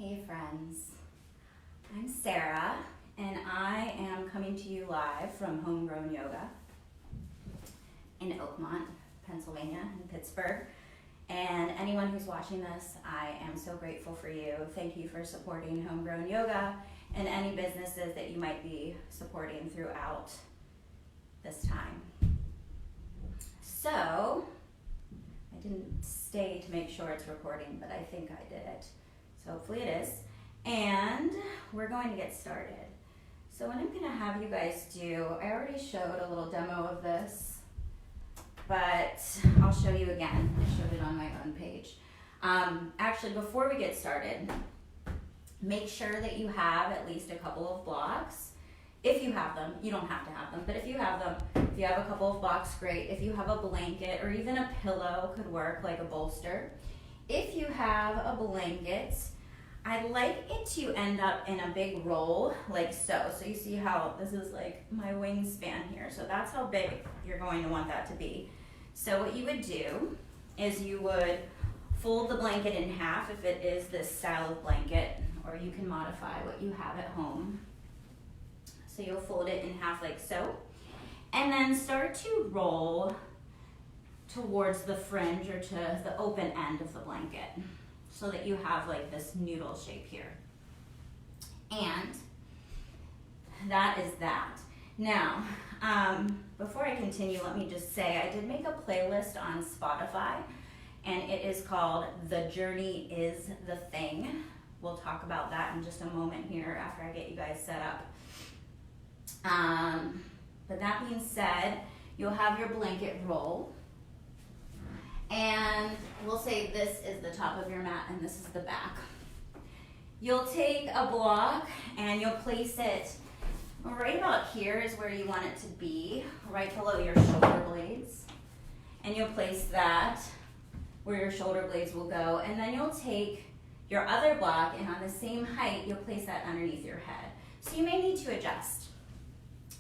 Hey friends, I'm Sara and I am coming to you live from Homegrown Yoga in Oakmont, Pennsylvania, in Pittsburgh. And anyone who's watching this, I am so grateful for you. Thank you for supporting Homegrown Yoga and any businesses that you might be supporting throughout this time. So, I didn't stay to make sure it's recording, but I think I did it. So hopefully it is. And we're going to get started. So what I'm gonna have you guys do, I already showed a little demo of this, but I'll show you again. I showed it on my own page. Actually, before we get started, make sure that you have at least a couple of blocks. If you have them, you don't have to have them, but if you have them, if you have a couple of blocks, great. If you have a blanket or even a pillow could work, like a bolster. If you have a blanket, I'd like it to end up in a big roll like so. So you see how this is like my wingspan here. So that's how big you're going to want that to be. So what you would do is you would fold the blanket in half if it is this style of blanket, or you can modify what you have at home. So you'll fold it in half like so, and then start to roll towards the fringe or to the open end of the blanket so that you have like this noodle shape here. And that is that. Now, before I continue, let me just say I did make a playlist on Spotify, and it is called The Journey is the Thing. We'll talk about that in just a moment here after I get you guys set up. But that being said, you'll have your blanket roll, and we'll say this is the top of your mat and this is the back. You'll take a block and you'll place it right about here is where you want it to be, right below your shoulder blades. And you'll place that where your shoulder blades will go, and then you'll take your other block and on the same height, you'll place that underneath your head. So you may need to adjust.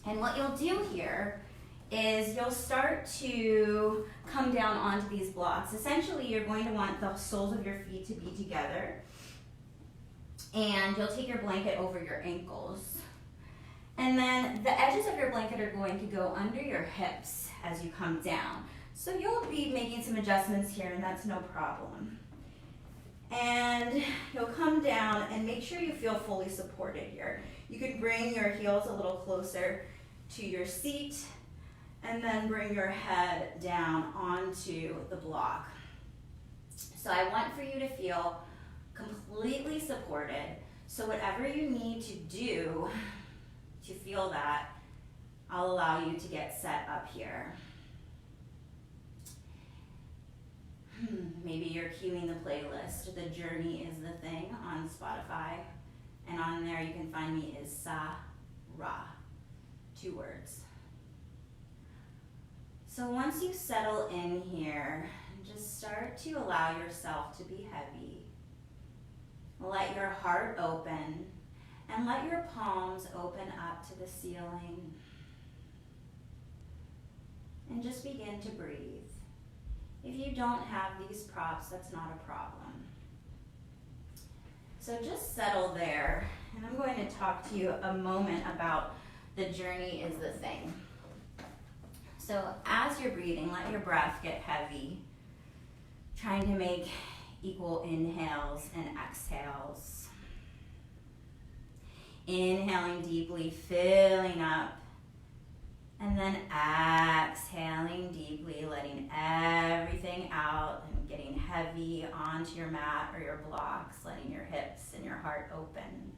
And what you'll do here is you'll start to come down onto these blocks. Essentially, you're going to want the soles of your feet to be together. And you'll take your blanket over your ankles. And then the edges of your blanket are going to go under your hips as you come down. So you'll be making some adjustments here, and that's no problem. And you'll come down and make sure you feel fully supported here. You can bring your heels a little closer to your seat and then bring your head down onto the block. So I want for you to feel completely supported. So whatever you need to do to feel that, I'll allow you to get set up here. Maybe you're cueing the playlist. The Journey is the Thing on Spotify. And on there you can find me as Sara. 2 words. So once you settle in here, just start to allow yourself to be heavy. Let your heart open and let your palms open up to the ceiling. And just begin to breathe. If you don't have these props, that's not a problem. So just settle there, and I'm going to talk to you a moment about the journey is the thing. So as you're breathing, let your breath get heavy, trying to make equal inhales and exhales. Inhaling deeply, filling up, and then exhaling deeply, letting everything out and getting heavy onto your mat or your blocks, letting your hips and your heart open.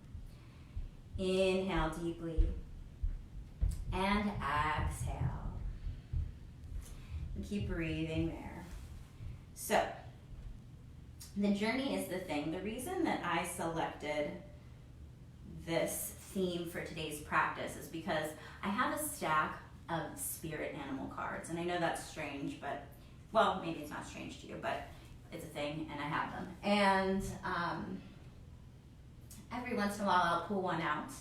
Inhale deeply and exhale. And keep breathing there. So, the journey is the thing. The reason that I selected this theme for today's practice is because I have a stack of spirit animal cards, and I know that's strange, but, well, maybe it's not strange to you, but it's a thing, and I have them. And every once in a while I'll pull one out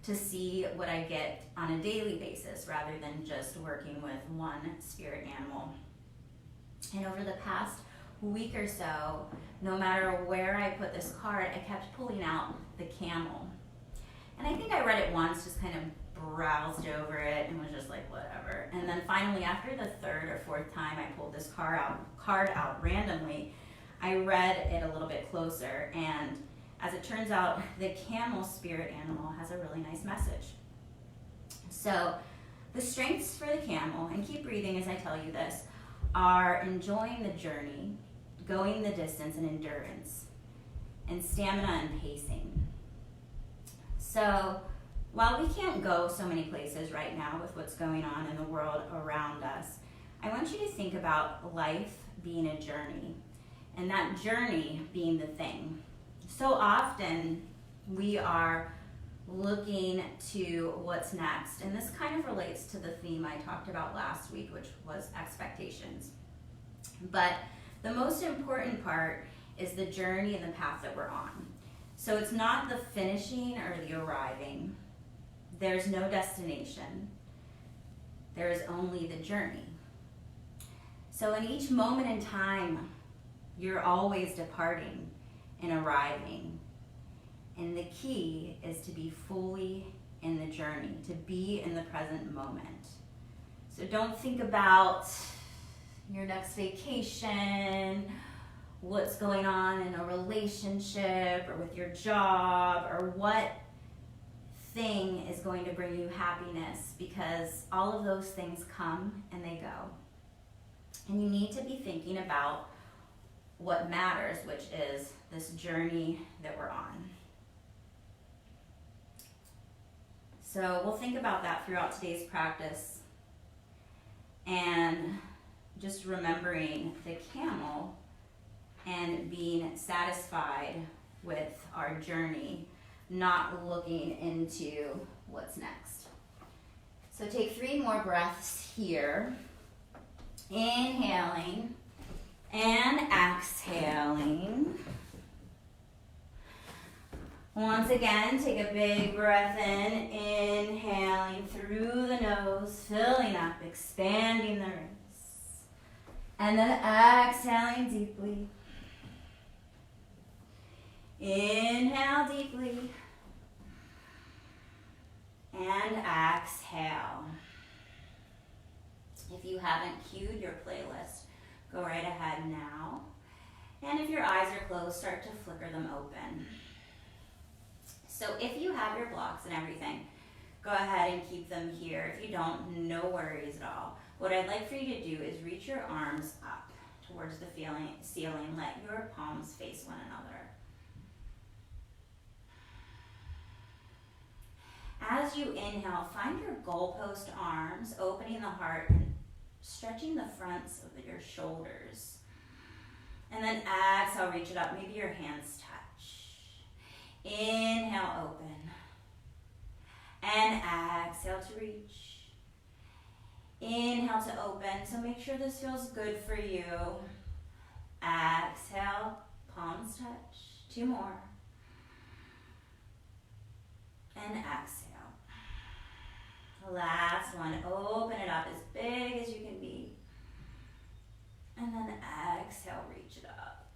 to see what I get on a daily basis rather than just working with one spirit animal. And over the past week or so, no matter where I put this card, I kept pulling out the camel. And I think I read it once, just kind of browsed over it and was just like, whatever. And then finally, after the third or fourth time I pulled this card out randomly, I read it a little bit closer. And as it turns out, the camel spirit animal has a really nice message. So the strengths for the camel, and keep breathing as I tell you this, are enjoying the journey, going the distance, and endurance, and stamina and pacing. So while we can't go so many places right now with what's going on in the world around us, I want you to think about life being a journey, and that journey being the thing. So often we are looking to what's next, and this kind of relates to the theme I talked about last week, which was expectations. But the most important part is the journey and the path that we're on. So it's not the finishing or the arriving. There's no destination. There is only the journey. So in each moment in time, you're always departing and arriving. And the key is to be fully in the journey, to be in the present moment. So don't think about your next vacation, what's going on in a relationship or with your job, or what thing is going to bring you happiness, because all of those things come and they go. And you need to be thinking about what matters, which is this journey that we're on. So we'll think about that throughout today's practice, and just remembering the camel and being satisfied with our journey, not looking into what's next. So take 3 more breaths here. Inhaling and exhaling. Once again, take a big breath in, inhaling through the nose, filling up, expanding the ribs. And then exhaling deeply. Inhale deeply. And exhale. If you haven't cued your playlist, go right ahead now. And if your eyes are closed, start to flicker them open. So if you have your blocks and everything, go ahead and keep them here. If you don't, no worries at all. What I'd like for you to do is reach your arms up towards the ceiling. Let your palms face one another. As you inhale, find your goalpost arms, opening the heart and stretching the fronts of your shoulders. And then exhale, reach it up. Maybe your hands touch. Inhale, open. And exhale to reach. Inhale to open. So make sure this feels good for you. Exhale, palms touch. 2 more. And exhale. Last one. Open it up as big as you can be. And then exhale, reach it up.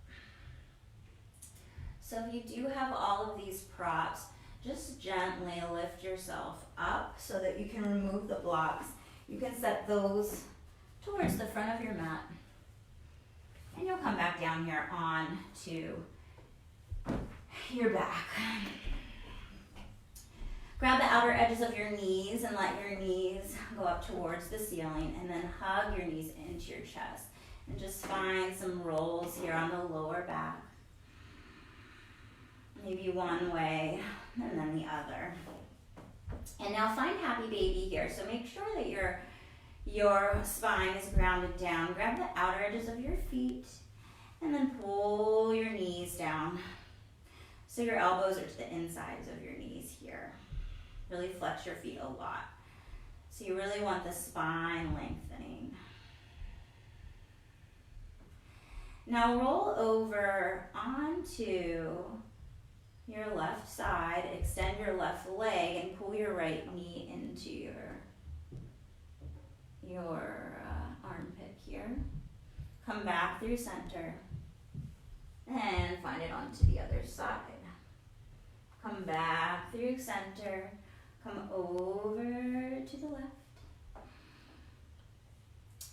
So if you do have all of these props, just gently lift yourself up so that you can remove the blocks. You can set those towards the front of your mat. And you'll come back down here on to your back. Grab the outer edges of your knees and let your knees go up towards the ceiling, and then hug your knees into your chest. And just find some rolls here on the lower back. Maybe one way and then the other. And now find happy baby here. So make sure that your spine is grounded down. Grab the outer edges of your feet and then pull your knees down. So your elbows are to the insides of your knees here. Really flex your feet a lot. So you really want the spine lengthening. Now roll over onto your left side, extend your left leg, and pull your right knee into your armpit here. Come back through center. and find it onto the other side. Come back through center, come over to the left.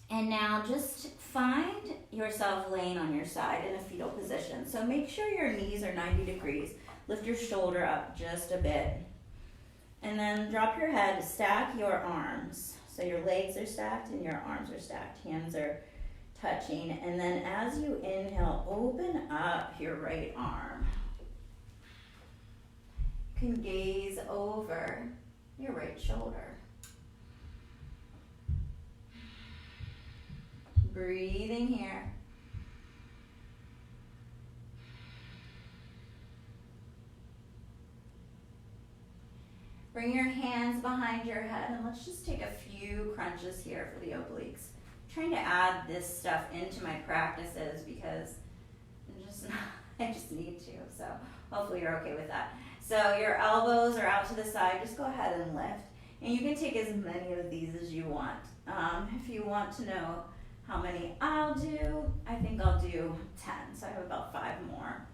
And now just find yourself laying on your side in a fetal position. So make sure your knees are 90 degrees. Lift your shoulder up just a bit. And then drop your head, stack your arms. So your legs are stacked and your arms are stacked. Hands are touching. And then as you inhale, open up your right arm. You can gaze over your right shoulder. Breathing here. Bring your hands behind your head and let's just take a few crunches here for the obliques. I'm trying to add this stuff into my practices because I just need to, so hopefully you're okay with that. So your elbows are out to the side, just go ahead and lift. And you can take as many of these as you want. If you want to know how many I'll do, I think I'll do 10, so I have about 5 more.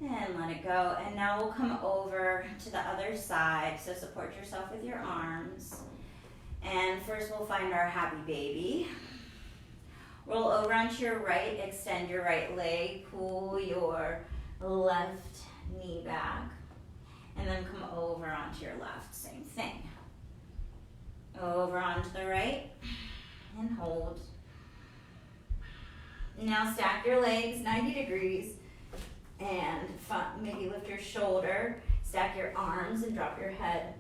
And let it go. And now we'll come over to the other side. So support yourself with your arms. And first we'll find our happy baby. Roll over onto your right, extend your right leg, pull your left knee back, and then come over onto your left, same thing. Over onto the right, and hold. Now stack your legs 90 degrees, and maybe lift your shoulder, stack your arms, and drop your head.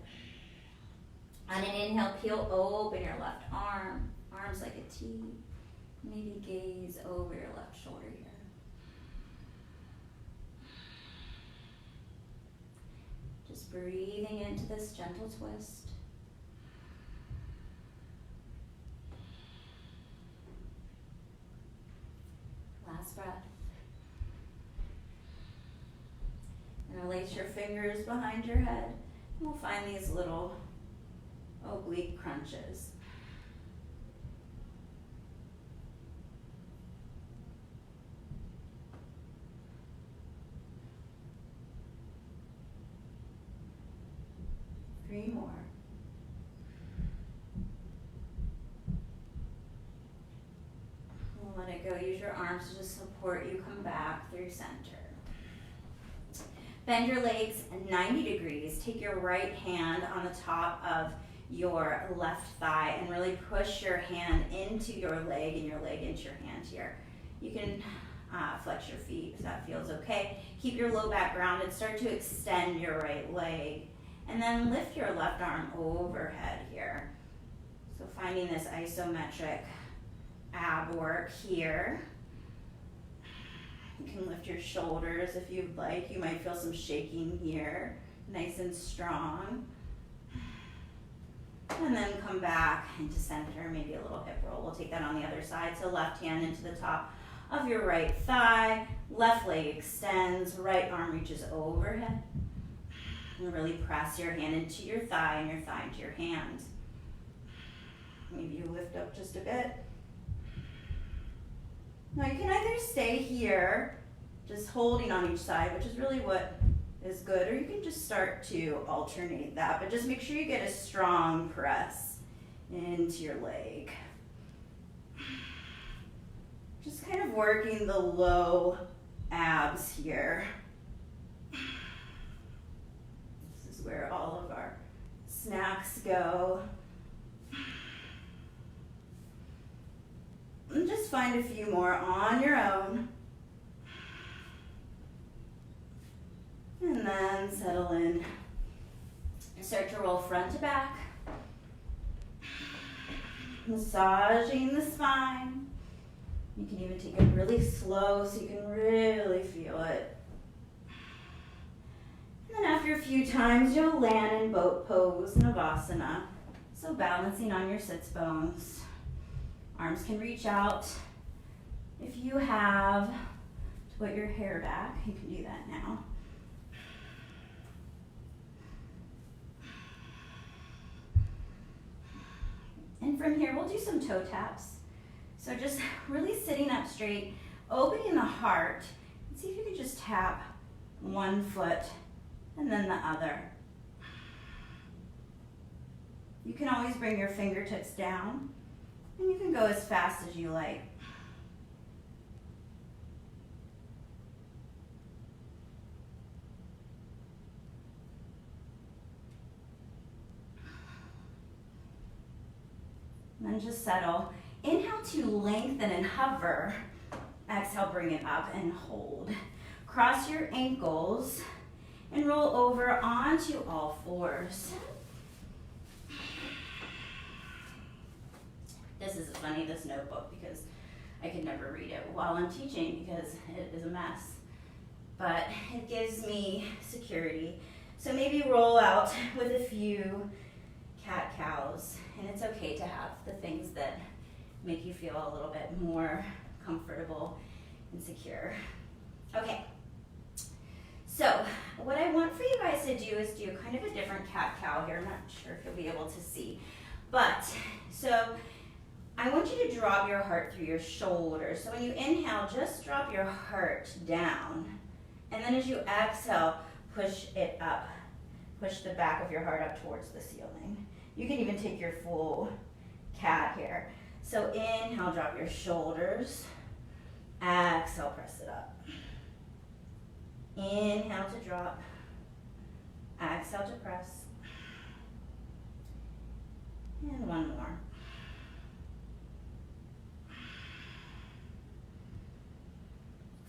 On an inhale, peel open your left arm, arms like a T. Maybe gaze over your left shoulder here. Just breathing into this gentle twist. Last breath. And release your fingers behind your head. And we'll find these little oblique crunches. Three more. Let it go. Use your arms to just support you. Come back through center. Bend your legs 90 degrees. Take your right hand on the top of your left thigh and really push your hand into your leg and your leg into your hand here. You can flex your feet if that feels okay. Keep your low back grounded. Start to extend your right leg. And then lift your left arm overhead here. So finding this isometric ab work here. You can lift your shoulders if you'd like. You might feel some shaking here. Nice and strong. And then come back into center, maybe a little hip roll. We'll take that on the other side. So left hand into the top of your right thigh. Left leg extends. Right arm reaches overhead. And really press your hand into your thigh and your thigh into your hand. Maybe you lift up just a bit. Now you can either stay here, just holding on each side, which is really what is good, or you can just start to alternate that, but just make sure you get a strong press into your leg. Just kind of working the low abs here. Where all of our snacks go. And just find a few more on your own. And then settle in. Start to roll front to back. Massaging the spine. You can even take it really slow so you can really feel it. And then after a few times, you'll land in boat pose, Navasana. So balancing on your sits bones. Arms can reach out. If you have to put your hair back, you can do that now. And from here, we'll do some toe taps. So just really sitting up straight, opening the heart. And see if you can just tap one foot and then the other. You can always bring your fingertips down, and you can go as fast as you like. And then just settle. Inhale to lengthen and hover. Exhale, bring it up and hold. Cross your ankles and roll over onto all fours. This is funny, this notebook, because I could never read it while I'm teaching because it is a mess. But it gives me security. So maybe roll out with a few cat-cows. And it's okay to have the things that make you feel a little bit more comfortable and secure. Okay. So what I want for you guys to do is do kind of a different cat-cow here. I'm not sure if you'll be able to see. But, so I want you to drop your heart through your shoulders. So when you inhale, just drop your heart down. And then as you exhale, push it up. Push the back of your heart up towards the ceiling. You can even take your full cat here. So inhale, drop your shoulders. Exhale, press it up. Inhale to drop. Exhale to press. And one more.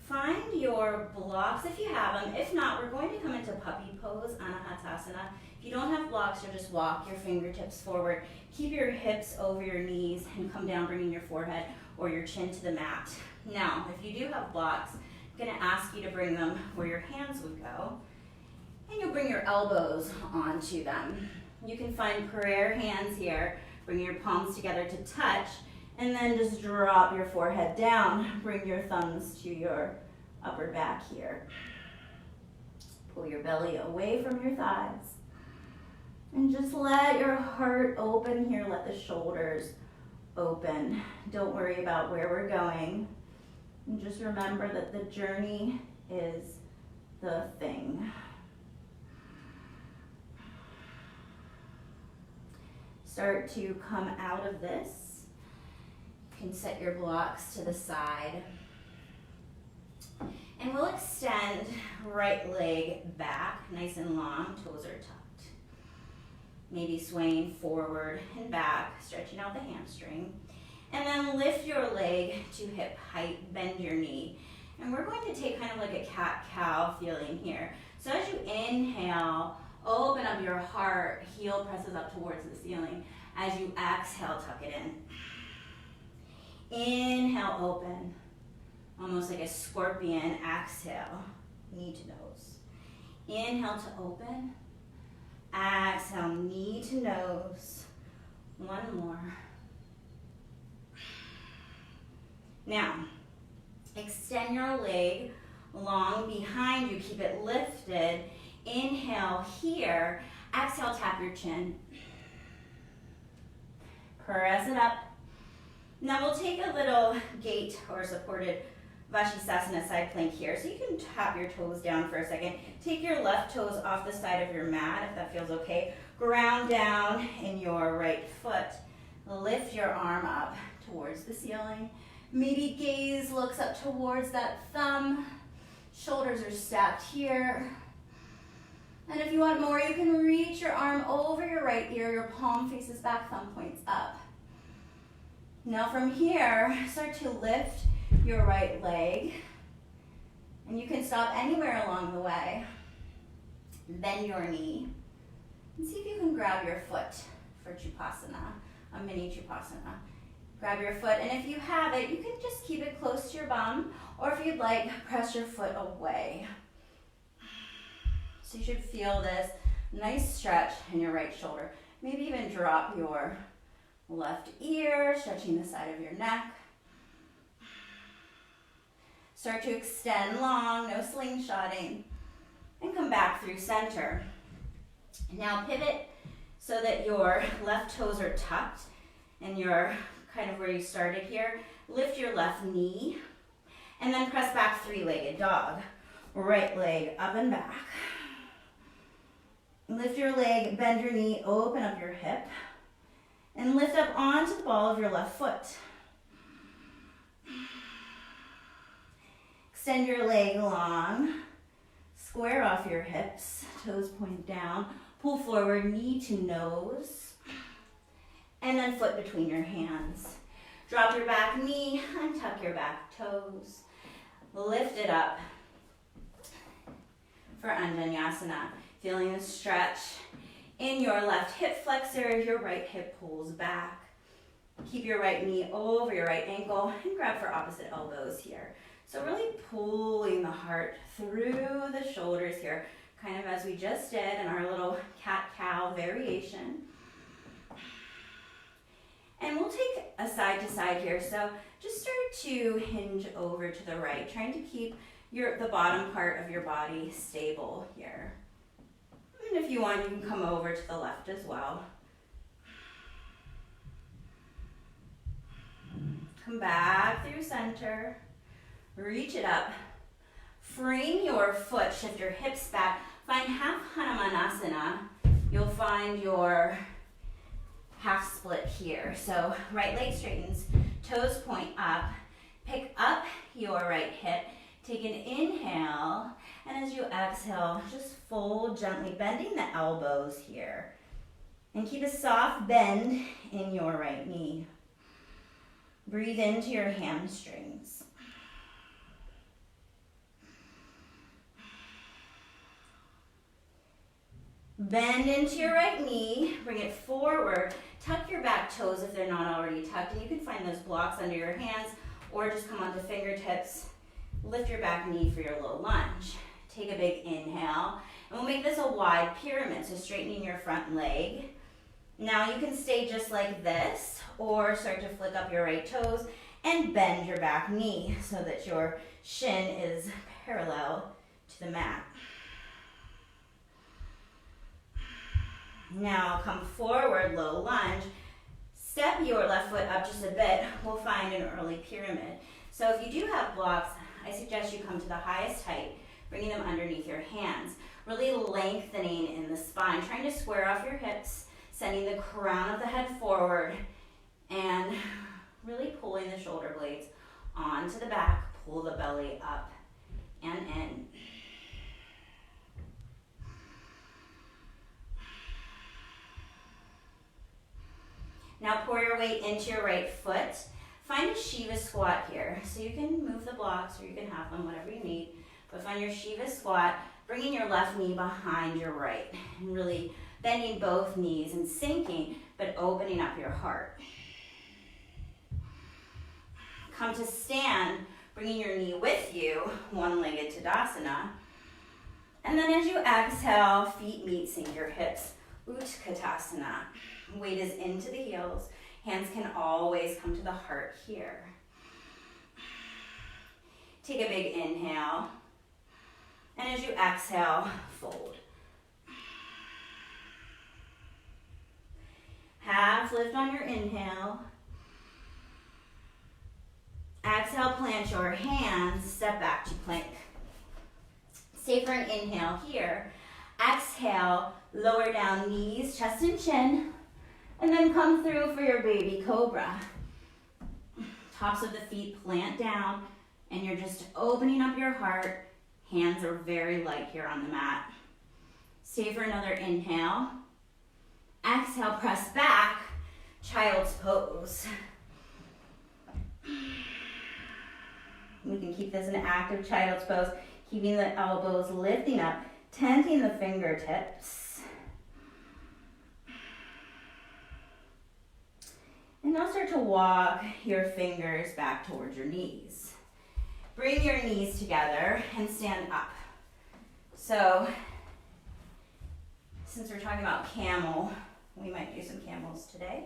Find your blocks if you have them. If not, we're going to come into puppy pose, Anahatasana. If you don't have blocks, you'll just walk your fingertips forward. Keep your hips over your knees and come down, bringing your forehead or your chin to the mat. Now, if you do have blocks, I'm going to ask you to bring them where your hands would go. And you'll bring your elbows onto them. You can find prayer hands here. Bring your palms together to touch. And then just drop your forehead down. Bring your thumbs to your upper back here. Pull your belly away from your thighs. And just let your heart open here. Let the shoulders open. Don't worry about where we're going. And just remember that the journey is the thing. Start to come out of this. You can set your blocks to the side. And we'll extend right leg back, nice and long, toes are tucked. Maybe swaying forward and back, stretching out the hamstring. And then lift your leg to hip height, bend your knee. And we're going to take kind of like a cat-cow feeling here. So as you inhale, open up your heart, heel presses up towards the ceiling. As you exhale, tuck it in. Inhale, open. Almost like a scorpion. Exhale, knee to nose. Inhale to open. Exhale, knee to nose. One more. Now, extend your leg long behind you. Keep it lifted. Inhale here. Exhale, tap your chin. Press it up. Now we'll take a little gate or supported Vashisthasana side plank here. So you can tap your toes down for a second. Take your left toes off the side of your mat if that feels okay. Ground down in your right foot. Lift your arm up towards the ceiling. Maybe gaze looks up towards that thumb. Shoulders are stacked here. And if you want more, you can reach your arm over your right ear. Your palm faces back, thumb points up. Now from here, start to lift your right leg. And you can stop anywhere along the way. Bend your knee. And see if you can grab your foot for Chupasana, a mini Chupasana. Grab your foot, and if you have it, you can just keep it close to your bum, or if you'd like, press your foot away. So you should feel this nice stretch in your right shoulder. Maybe even drop your left ear, stretching the side of your neck. Start to extend long, no slingshotting, and come back through center. Now pivot so that your left toes are tucked. and you're kind of where you started here, lift your left knee and then press back, three-legged dog. Right leg up and back. Lift your leg, bend your knee, open up your hip, and lift up onto the ball of your left foot. Extend your leg long, square off your hips, toes point down, pull forward, knee to nose, and then foot between your hands. Drop your back knee, untuck your back toes, lift it up for Vinyasa. Feeling the stretch in your left hip flexor, your right hip pulls back. Keep your right knee over your right ankle and grab for opposite elbows here. So really pulling the heart through the shoulders here, kind of as we just did in our little cat-cow variation. And we'll take a side to side here. So just start to hinge over to the right, trying to keep the bottom part of your body stable here. And if you want, you can come over to the left as well. Come back through center. Reach it up. Frame your foot, shift your hips back. Find half Hanumanasana. You'll find your half split here. So right leg straightens, toes point up. Pick up your right hip. Take an inhale, and as you exhale, just fold gently, bending the elbows here. And keep a soft bend in your right knee. Breathe into your hamstrings. Bend into your right knee, bring it forward. Tuck your back toes if they're not already tucked, and you can find those blocks under your hands, or just come onto fingertips. Lift your back knee for your low lunge. Take a big inhale, and we'll make this a wide pyramid, so straightening your front leg. Now you can stay just like this, or start to flick up your right toes and bend your back knee so that your shin is parallel to the mat. Now come forward, low lunge. Step your left foot up just a bit. We'll find an early pyramid. So if you do have blocks, I suggest you come to the highest height, bringing them underneath your hands, really lengthening in the spine, trying to square off your hips, sending the crown of the head forward, and really pulling the shoulder blades onto the back. Pull the belly up and in. Now pour your weight into your right foot. Find a Shiva squat here. So you can move the blocks or you can have them, whatever you need. But find your Shiva squat, bringing your left knee behind your right. And really bending both knees and sinking, but opening up your heart. Come to stand, bringing your knee with you, one-legged Tadasana. And then as you exhale, feet meet, sink your hips. Utkatasana. Weight is into the heels. Hands can always come to the heart here. Take a big inhale. And as you exhale, fold. Half lift on your inhale. Exhale, plant your hands, step back to plank. Stay for an inhale here. Exhale, lower down knees, chest and chin. And then come through for your baby cobra. Tops of the feet plant down, and you're just opening up your heart. Hands are very light here on the mat. Stay for another inhale. Exhale, press back, child's pose. We can keep this an active child's pose, keeping the elbows lifting up, tenting the fingertips. And now start to walk your fingers back towards your knees. Bring your knees together and stand up. So, since we're talking about camel, we might do some camels today.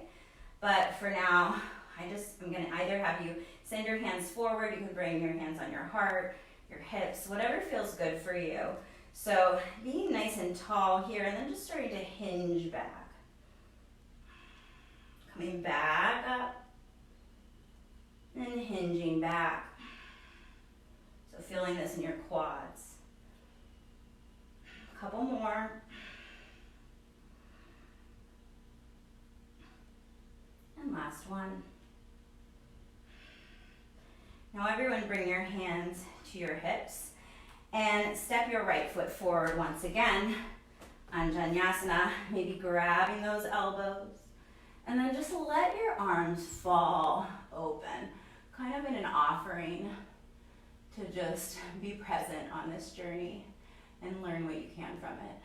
But for now, I'm going to either have you send your hands forward. You can bring your hands on your heart, your hips, whatever feels good for you. So being nice and tall here, and then just starting to hinge back. Coming back up and hinging back. So feeling this in your quads. A couple more. And last one. Now everyone bring your hands to your hips and step your right foot forward once again. Vinyasa, maybe grabbing those elbows. And then just let your arms fall open, kind of in an offering to just be present on this journey and learn what you can from it.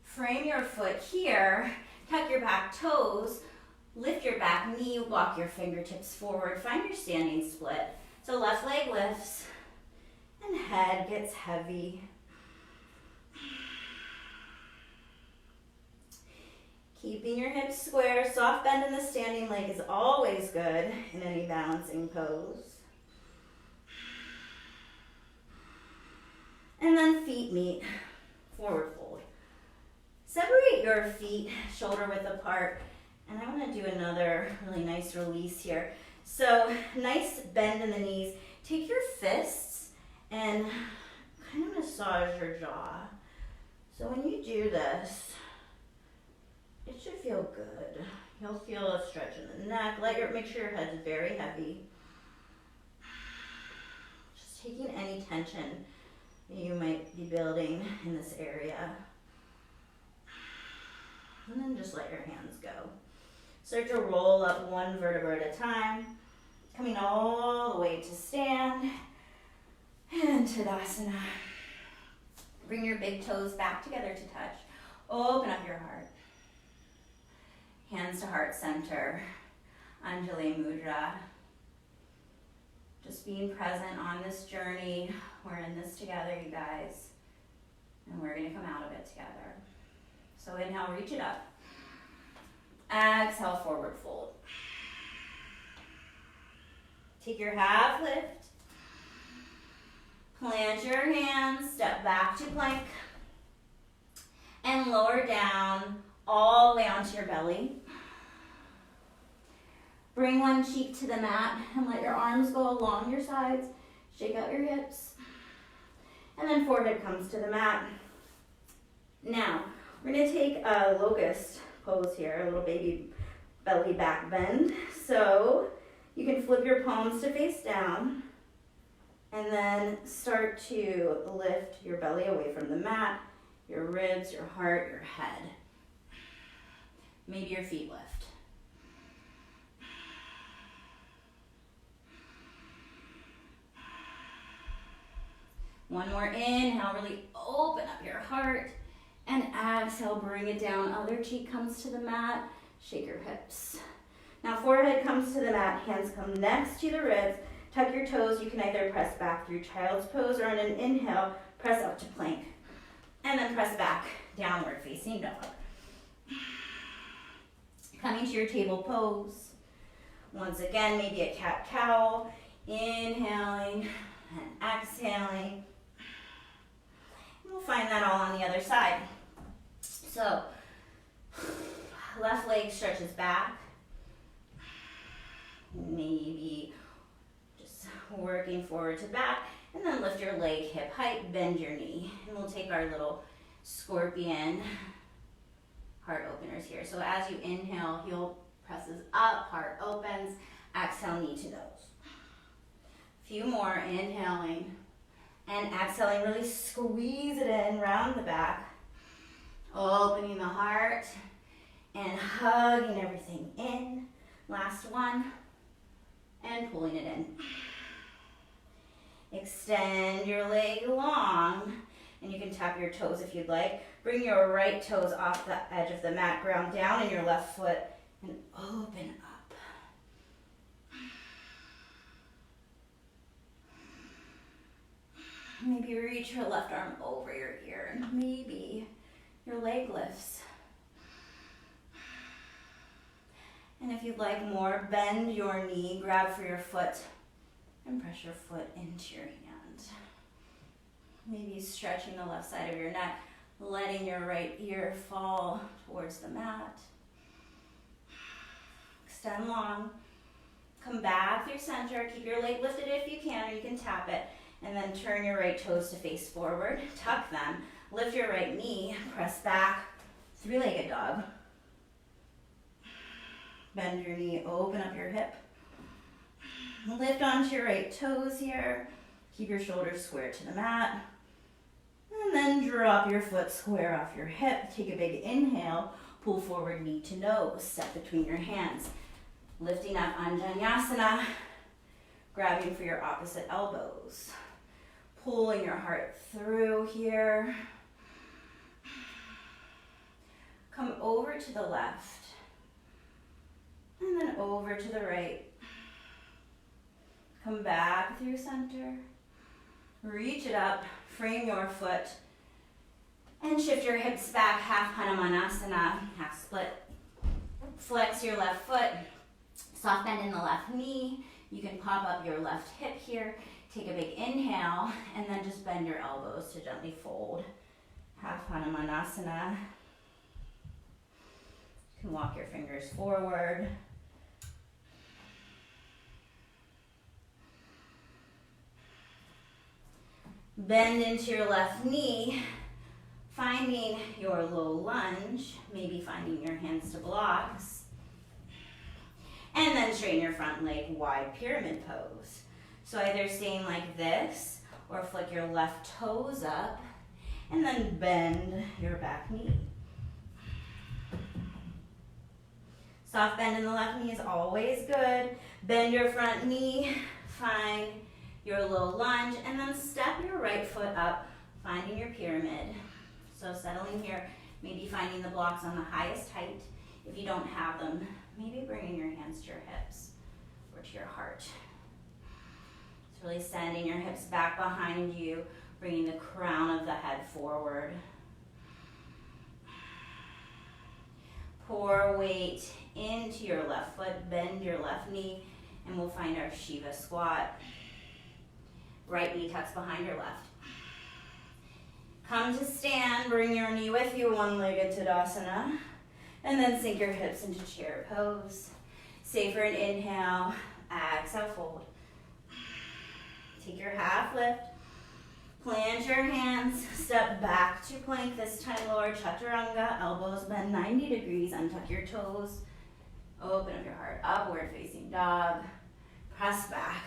Frame your foot here, tuck your back toes, lift your back knee, walk your fingertips forward, find your standing split. So left leg lifts and head gets heavy. Keeping your hips square, soft bend in the standing leg is always good in any balancing pose. And then feet meet, forward fold. Separate your feet shoulder width apart, and I want to do another really nice release here. So nice bend in the knees. Take your fists and kind of massage your jaw. So when you do this, it should feel good. You'll feel a stretch in the neck. Make sure your head's very heavy. Just taking any tension that you might be building in this area. And then just let your hands go. Start to roll up one vertebra at a time, coming all the way to stand and Tadasana. Bring your big toes back together to touch. Open up your heart. Hands to heart center, Anjali Mudra. Just being present on this journey. We're in this together, you guys. And we're gonna come out of it together. So inhale, reach it up. Exhale, forward fold. Take your half lift. Plant your hands, step back to plank. And lower down all the way onto your belly. Bring one cheek to the mat and let your arms go along your sides. Shake out your hips. And then forehead comes to the mat. Now, we're gonna take a locust pose here, a little baby belly back bend. So you can flip your palms to face down and then start to lift your belly away from the mat, your ribs, your heart, your head. Maybe your feet lift. One more inhale, really open up your heart. And exhale, bring it down. Other cheek comes to the mat. Shake your hips. Now forehead comes to the mat. Hands come next to the ribs. Tuck your toes. You can either press back through child's pose or on an inhale, press up to plank. And then press back, downward facing dog. Coming to your table pose. Once again, maybe a cat-cow. Inhaling and exhaling. We'll find that all on the other side. So, left leg stretches back. Maybe just working forward to back. And then lift your leg hip height, bend your knee. And we'll take our little scorpion heart openers here. So as you inhale, heel presses up, heart opens. Exhale, knee to nose. Few more, inhaling. And exhaling, really squeeze it in, round the back. Opening the heart and hugging everything in. Last one. And pulling it in. Extend your leg long. And you can tap your toes if you'd like. Bring your right toes off the edge of the mat, ground down in your left foot, and open up. Maybe reach your left arm over your ear, and maybe your leg lifts. And if you'd like more, bend your knee, grab for your foot, and press your foot into your hand. Maybe stretching the left side of your neck, letting your right ear fall towards the mat. extend long. Come back through center. Keep your leg lifted if you can, or you can tap it. And then turn your right toes to face forward. Tuck them. Lift your right knee. Press back. Three-legged dog. Bend your knee. Open up your hip. Lift onto your right toes here. Keep your shoulders square to the mat. And then drop your foot square off your hip. Take a big inhale. Pull forward, knee to nose. Step between your hands. Lifting up Anjaneyasana. Grabbing for your opposite elbows. Pulling your heart through here. Come over to the left. And then over to the right. Come back through center. Reach it up. Frame your foot. And shift your hips back, half Hanumanasana, half split. Flex your left foot. Soft bend in the left knee. You can pop up your left hip here. Take a big inhale, and then just bend your elbows to gently fold. Half Hanumanasana. You can walk your fingers forward. Bend into your left knee, finding your low lunge, maybe finding your hands to blocks. And then straighten your front leg, wide pyramid pose. So either staying like this, or flick your left toes up, and then bend your back knee. Soft bend in the left knee is always good. Bend your front knee, find your low lunge, and then step your right foot up, finding your pyramid. So settling here, maybe finding the blocks on the highest height. If you don't have them, maybe bringing your hands to your hips or to your heart. It's really sending your hips back behind you, bringing the crown of the head forward. Pour weight into your left foot, bend your left knee, and we'll find our Shiva squat. Right knee tucks behind your left. Come to stand, bring your knee with you, one-legged Tadasana, and then sink your hips into chair pose. Stay for an inhale, exhale, fold. Take your half lift, plant your hands, step back to plank, this time lower Chaturanga, elbows bend 90 degrees, untuck your toes, open up your heart, upward facing dog, press back.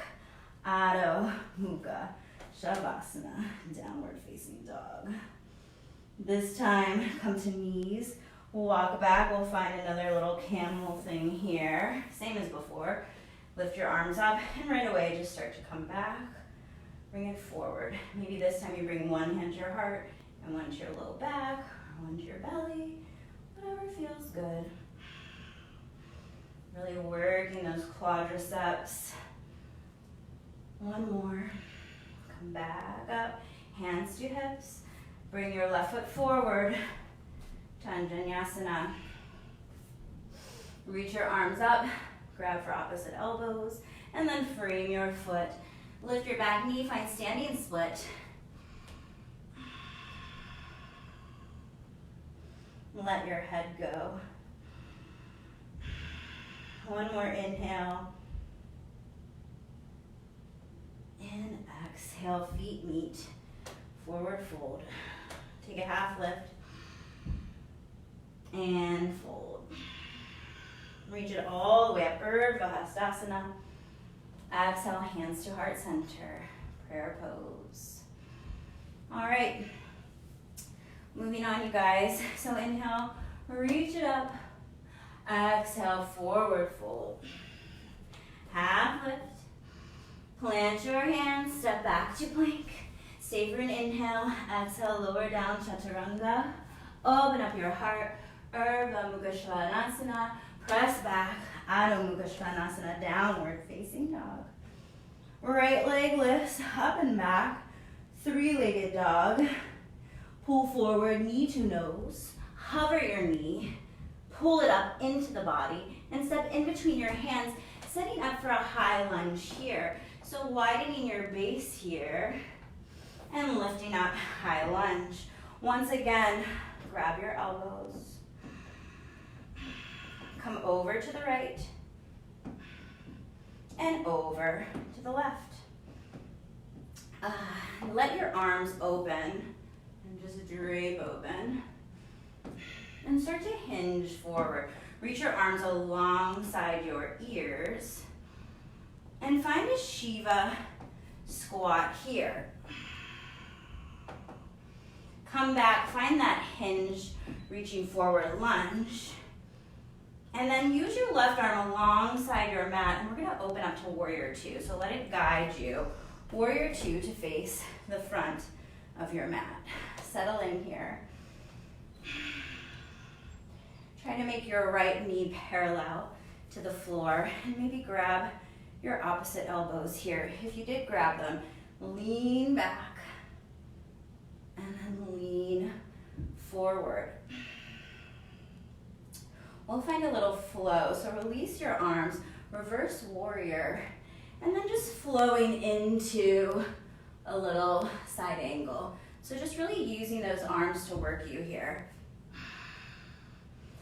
Adho Mukha Shavasana, downward facing dog. This time, come to knees. We'll walk back. We'll find another little camel thing here. Same as before. Lift your arms up, and right away, just start to come back. Bring it forward. Maybe this time you bring one hand to your heart, and one to your low back, or one to your belly. Whatever feels good. Really working those quadriceps. One more. Come back up. Hands to hips. Bring your left foot forward. Anjaneyasana. Reach your arms up. Grab for opposite elbows. And then frame your foot. Lift your back knee. Find standing split. Let your head go. One more inhale. And exhale, feet meet, forward fold. Take a half lift, and fold. Reach it all the way up, Urdhva Hastasana. Exhale, hands to heart center, prayer pose. All right, moving on, you guys. So inhale, reach it up. Exhale, forward fold. Half lift. Plant your hands, step back to plank. Stay for an inhale, exhale, lower down, Chaturanga. Open up your heart, Urdhva Mukha Svanasana. Press back, Adho Mukha Svanasana, downward facing dog. Right leg lifts up and back, three-legged dog. Pull forward, knee to nose. Hover your knee, pull it up into the body, and step in between your hands, setting up for a high lunge here. So widening your base here and lifting up, high lunge. Once again, grab your elbows. Come over to the right. and over to the left. Let your arms open and just drape open. And start to hinge forward. Reach your arms alongside your ears. And find a Shiva squat here. Come back, find that hinge, reaching forward lunge. And then use your left arm alongside your mat, and we're gonna open up to warrior two. So let it guide you. Warrior two to face the front of your mat. Settle in here. Try to make your right knee parallel to the floor, and maybe grab your opposite elbows here. If you did grab them, lean back, and then lean forward. We'll find a little flow, so release your arms, reverse warrior, and then just flowing into a little side angle. So just really using those arms to work you here.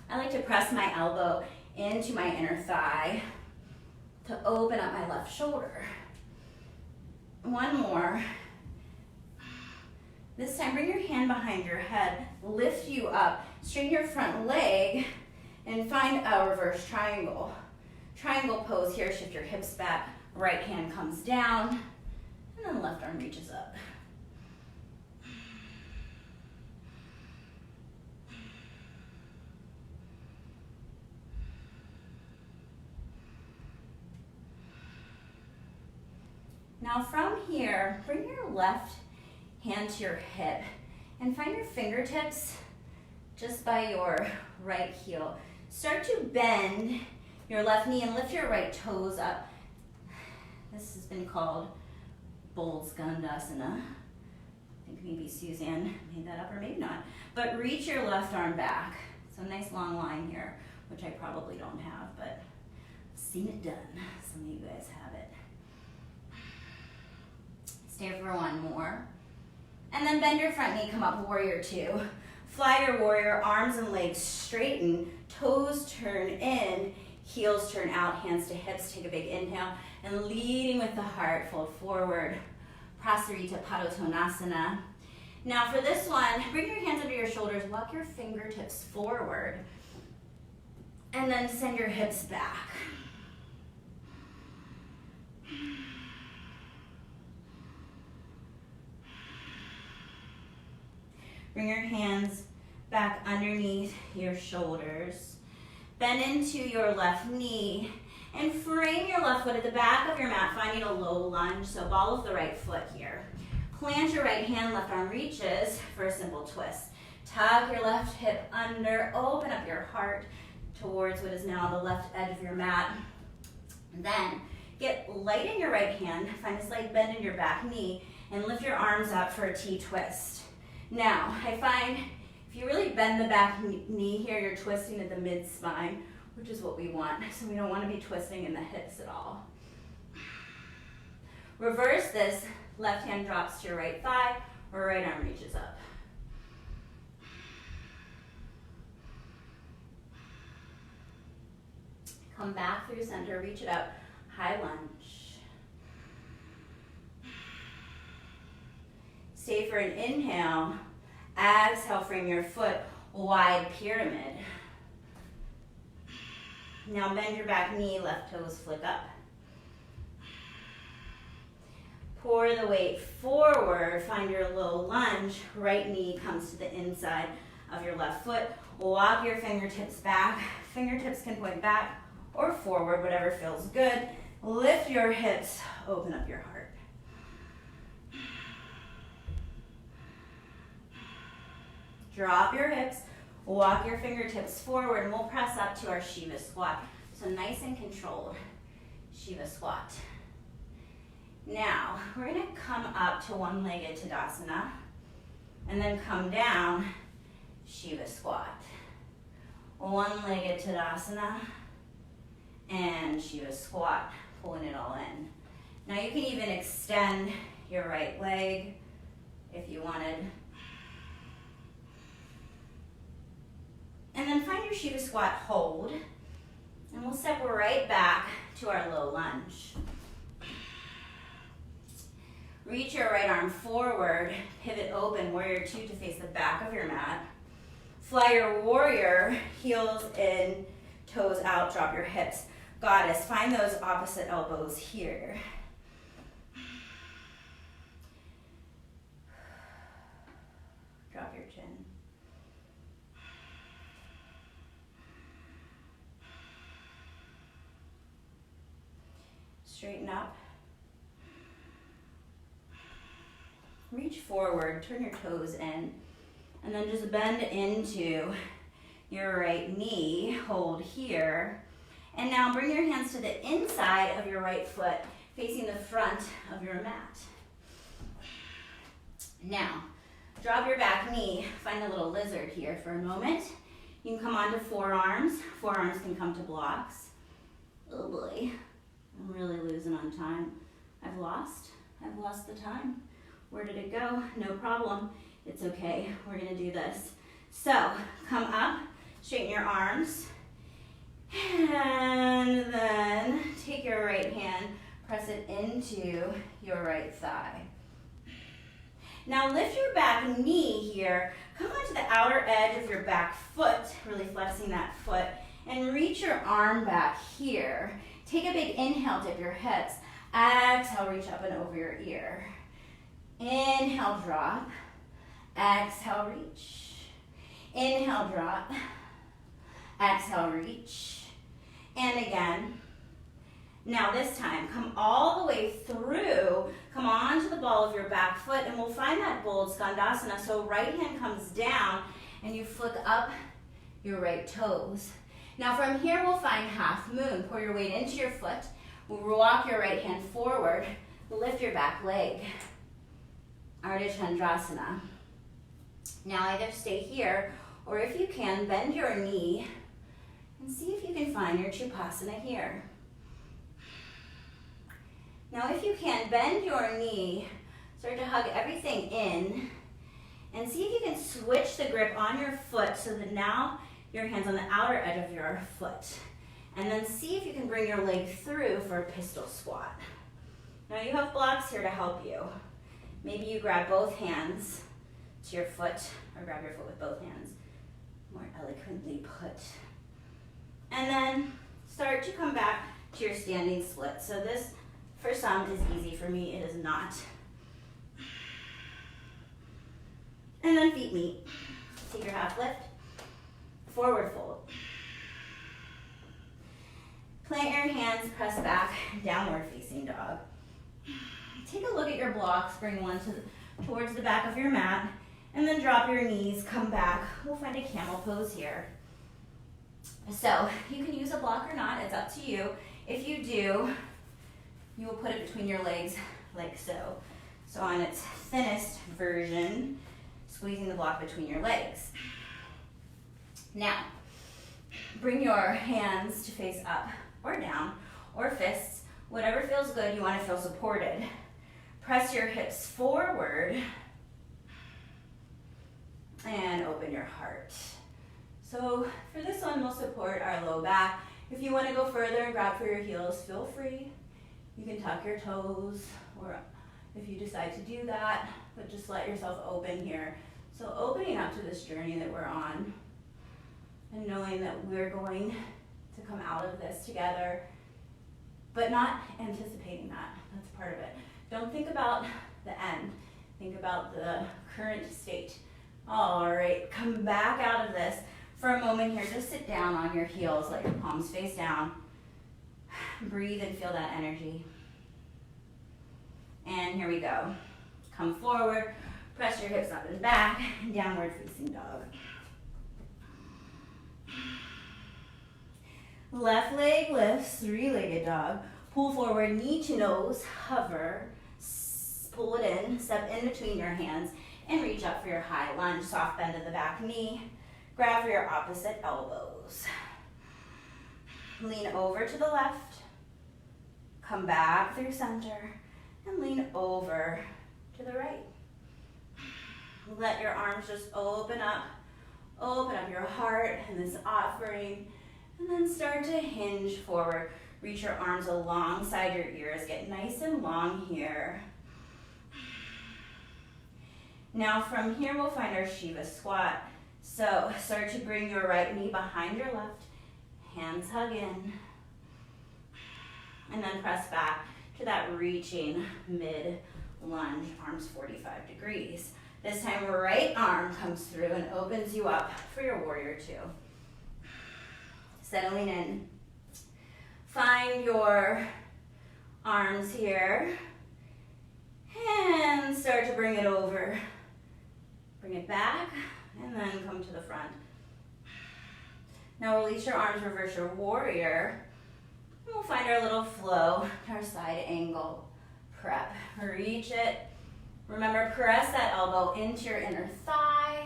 I like to press my elbow into my inner thigh to open up my left shoulder. One more. This time, bring your hand behind your head, lift you up, straighten your front leg, and find a reverse triangle. Triangle pose here, shift your hips back, right hand comes down, and then left arm reaches up. Now from here, bring your left hand to your hip and find your fingertips just by your right heel. Start to bend your left knee and lift your right toes up. This has been called Bull Skandasana. I think maybe Suzanne made that up, or maybe not. But reach your left arm back. So nice long line here, which I probably don't have, but I've seen it done. Some of you guys have it. Stay for one more. And then bend your front knee, come up, warrior two. Fly your warrior, arms and legs straighten, toes turn in, heels turn out, hands to hips, take a big inhale, and leading with the heart, fold forward, Prasarita Padottanasana. Now for this one, bring your hands under your shoulders, walk your fingertips forward, and then send your hips back. Bring your hands back underneath your shoulders. Bend into your left knee and frame your left foot at the back of your mat, finding a low lunge, so ball of the right foot here. Plant your right hand, left arm reaches for a simple twist. Tuck your left hip under, open up your heart towards what is now the left edge of your mat. Then get light in your right hand, find a slight bend in your back knee, and lift your arms up for a T-twist. Now, I find if you really bend the back knee here, you're twisting at the mid-spine, which is what we want. So we don't want to be twisting in the hips at all. Reverse this, left hand drops to your right thigh, or right arm reaches up. Come back through center, reach it up, high lunge. Stay for an inhale. Exhale, frame your foot, wide pyramid. Now bend your back knee, left toes flick up. Pour the weight forward, find your low lunge, right knee comes to the inside of your left foot. Walk your fingertips back. Fingertips can point back or forward, whatever feels good. Lift your hips, open up your heart. Drop your hips, walk your fingertips forward, and we'll press up to our Shiva squat. So nice and controlled Shiva squat. Now, we're gonna come up to one-legged Tadasana, and then come down, Shiva squat. One-legged Tadasana, and Shiva squat, pulling it all in. Now you can even extend your right leg if you wanted. And then find your Shiva squat, hold, and we'll step right back to our low lunge. Reach your right arm forward, pivot open, warrior two to face the back of your mat. Fly your warrior, heels in, toes out, drop your hips. Goddess, find those opposite elbows here. Drop your chin. Straighten up. Reach forward, turn your toes in, and then just bend into your right knee, hold here. And now bring your hands to the inside of your right foot, facing the front of your mat. Now, drop your back knee, find a little lizard here for a moment. You can come onto forearms. Forearms can come to blocks. Oh boy, I'm really losing on time. I've lost the time. Where did it go? No problem. It's okay. We're gonna do this. So, come up, straighten your arms, and then take your right hand, press it into your right thigh. Now lift your back knee here, come onto the outer edge of your back foot, really flexing that foot, and reach your arm back here. Take a big inhale, dip your hips. Exhale, reach up and over your ear. Inhale, drop. Exhale, reach. Inhale, drop. Exhale, reach. And again. Now this time, come all the way through. Come onto the ball of your back foot, and we'll find that bold Skandasana. So right hand comes down, and you flick up your right toes. Now from here, we'll find half moon. Pour your weight into your foot. We'll walk your right hand forward. Lift your back leg. Ardha Chandrasana. Now either stay here, or if you can, bend your knee and see if you can find your Chupasana here. Now if you can, bend your knee, start to hug everything in, and see if you can switch the grip on your foot so that now your hand's on the outer edge of your foot. And then see if you can bring your leg through for a pistol squat. Now you have blocks here to help you. Maybe you grab both hands to your foot, or grab your foot with both hands, more eloquently put. And then start to come back to your standing split. So this, for some, is easy. For me, it is not. And then feet meet. Take your half lift, forward fold. Plant your hands, press back, downward facing dog. Take a look at your blocks, bring one towards the back of your mat, and then drop your knees, come back. We'll find a camel pose here. So you can use a block or not, it's up to you. If you do, you will put it between your legs like so. So on its thinnest version, squeezing the block between your legs. Now, bring your hands to face up or down, or fists, whatever feels good. You want to feel supported. Press your hips forward and open your heart. So for this one, we'll support our low back. If you want to go further and grab for your heels, feel free. You can tuck your toes, or if you decide to do that, but just let yourself open here. So opening up to this journey that we're on, and knowing that we're going to come out of this together, but not anticipating that. That's part of it. Don't think about the end. Think about the current state. All right, come back out of this. For a moment here, just sit down on your heels, let your palms face down. Breathe and feel that energy. And here we go. Come forward, press your hips up and back, downward facing dog. Left leg lifts, three-legged dog. Pull forward, knee to nose, hover, pull it in, step in between your hands, and reach up for your high lunge. Soft bend of the back knee. Grab for your opposite elbows. Lean over to the left. Come back through center, and lean over to the right. Let your arms just open up your heart in this offering. And then start to hinge forward. Reach your arms alongside your ears. Get nice and long here. Now from here, we'll find our Shiva squat. So start to bring your right knee behind your left. Hands hug in. And then press back to that reaching mid lunge, arms 45 degrees. This time, right arm comes through and opens you up for your warrior two. Settling in. Find your arms here. And start to bring it over. Bring it back, and then come to the front. Now release your arms, reverse your warrior. And we'll find our little flow, our side angle prep. Reach it. Remember, press that elbow into your inner thigh.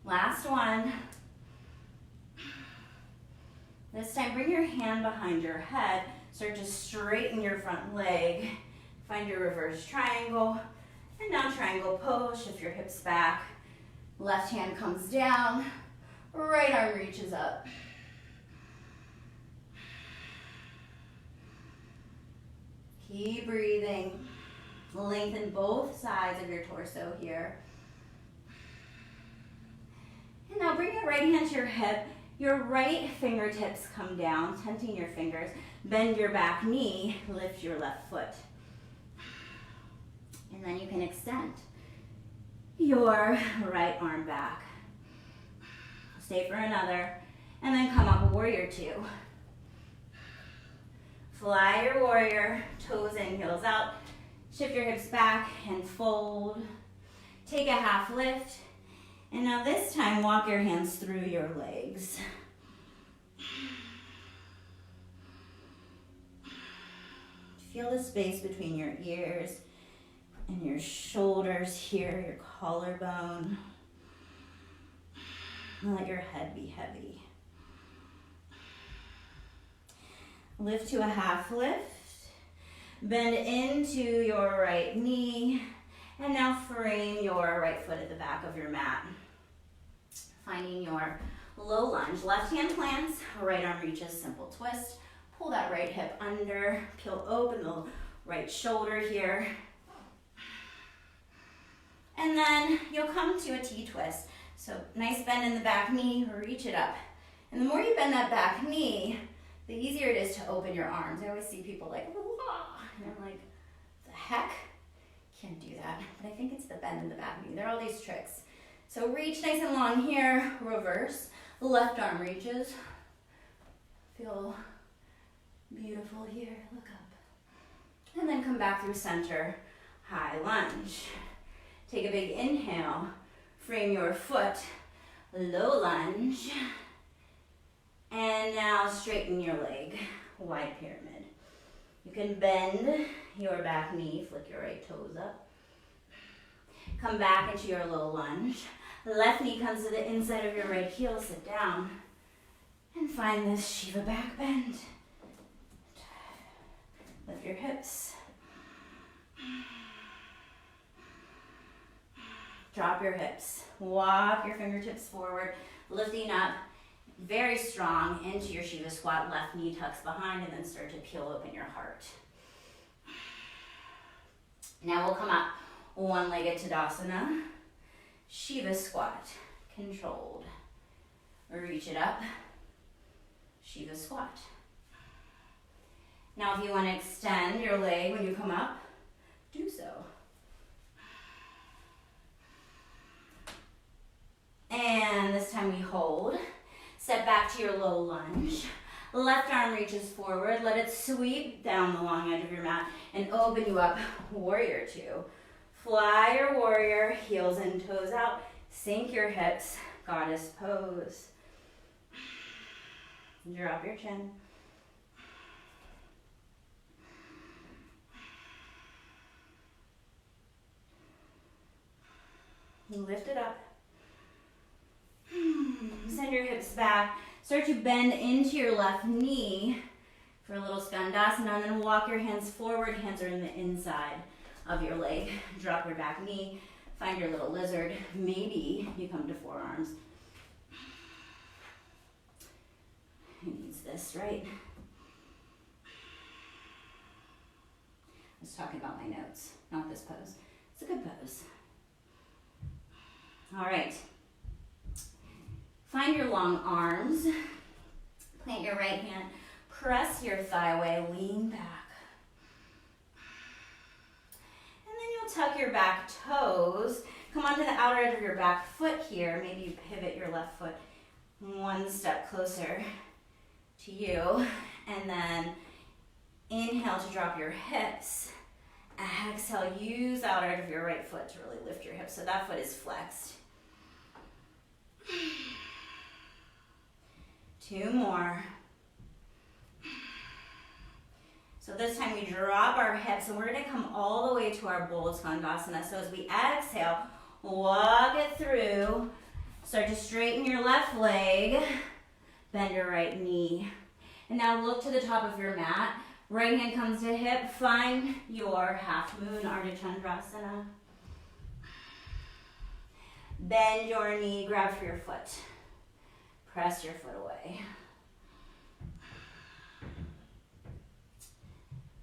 Last one. This time, bring your hand behind your head. Start to straighten your front leg. Find your reverse triangle. And now triangle pose. Shift your hips back. Left hand comes down. Right arm reaches up. Keep breathing. Lengthen both sides of your torso here. And now bring your right hand to your hip. Your right fingertips come down, tenting your fingers. Bend your back knee, lift your left foot. And then you can extend your right arm back. Stay for another. And then come up, warrior two. Fly your warrior, toes in, heels out. Shift your hips back and fold. Take a half lift. And now this time, walk your hands through your legs. Feel the space between your ears and your shoulders here, your collarbone. And let your head be heavy. Lift to a half lift. Bend into your right knee. And now frame your right foot at the back of your mat. Finding your low lunge. Left hand plants, right arm reaches, simple twist. Pull that right hip under, peel open the right shoulder here. And then you'll come to a T-twist. So nice bend in the back knee, reach it up. And the more you bend that back knee, the easier it is to open your arms. I always see people like, wah, and I'm like, the heck? Can't do that. But I think it's the bend in the back knee. There are all these tricks. So reach nice and long here, reverse. Left arm reaches. Feel beautiful here, look up. And then come back through center, high lunge. Take a big inhale, frame your foot, low lunge. And now straighten your leg, wide pyramid. You can bend your back knee, flick your right toes up. Come back into your low lunge. Left knee comes to the inside of your right heel, sit down. And find this Shiva back bend. Lift your hips. Drop your hips. Walk your fingertips forward, lifting up very strong into your Shiva squat. Left knee tucks behind and then start to peel open your heart. Now we'll come up one-legged Tadasana. Shiva squat, controlled. Reach it up. Shiva squat. Now if you want to extend your leg when you come up, do so. And this time we hold. Step back to your low lunge. Left arm reaches forward. Let it sweep down the long edge of your mat and open you up, warrior two. Fly your warrior, heels and toes out. Sink your hips, goddess pose. Drop your chin. Lift it up. Send your hips back. Start to bend into your left knee for a little Skandasana, and then walk your hands forward. Hands are in the inside of your leg. Drop your back knee. Find your little lizard. Maybe you come to forearms. this, right? I was talking about my notes, not this pose. It's a good pose. All right. Find your long arms. Plant your right hand. Press your thigh away. Lean back. And then you'll tuck your back toes. Come onto the outer edge of your back foot here. Maybe you pivot your left foot one step closer to you. And then inhale to drop your hips. Exhale, use the outer edge of your right foot to really lift your hips so that foot is flexed. 2 more. So this time we drop our hips and we're going to come all the way to our Bull Skandasana. So as we exhale, walk it through. Start to straighten your left leg. Bend your right knee. And now look to the top of your mat. Right hand comes to hip. Find your half moon Ardha Chandrasana. Bend your knee, grab for your foot. Press your foot away.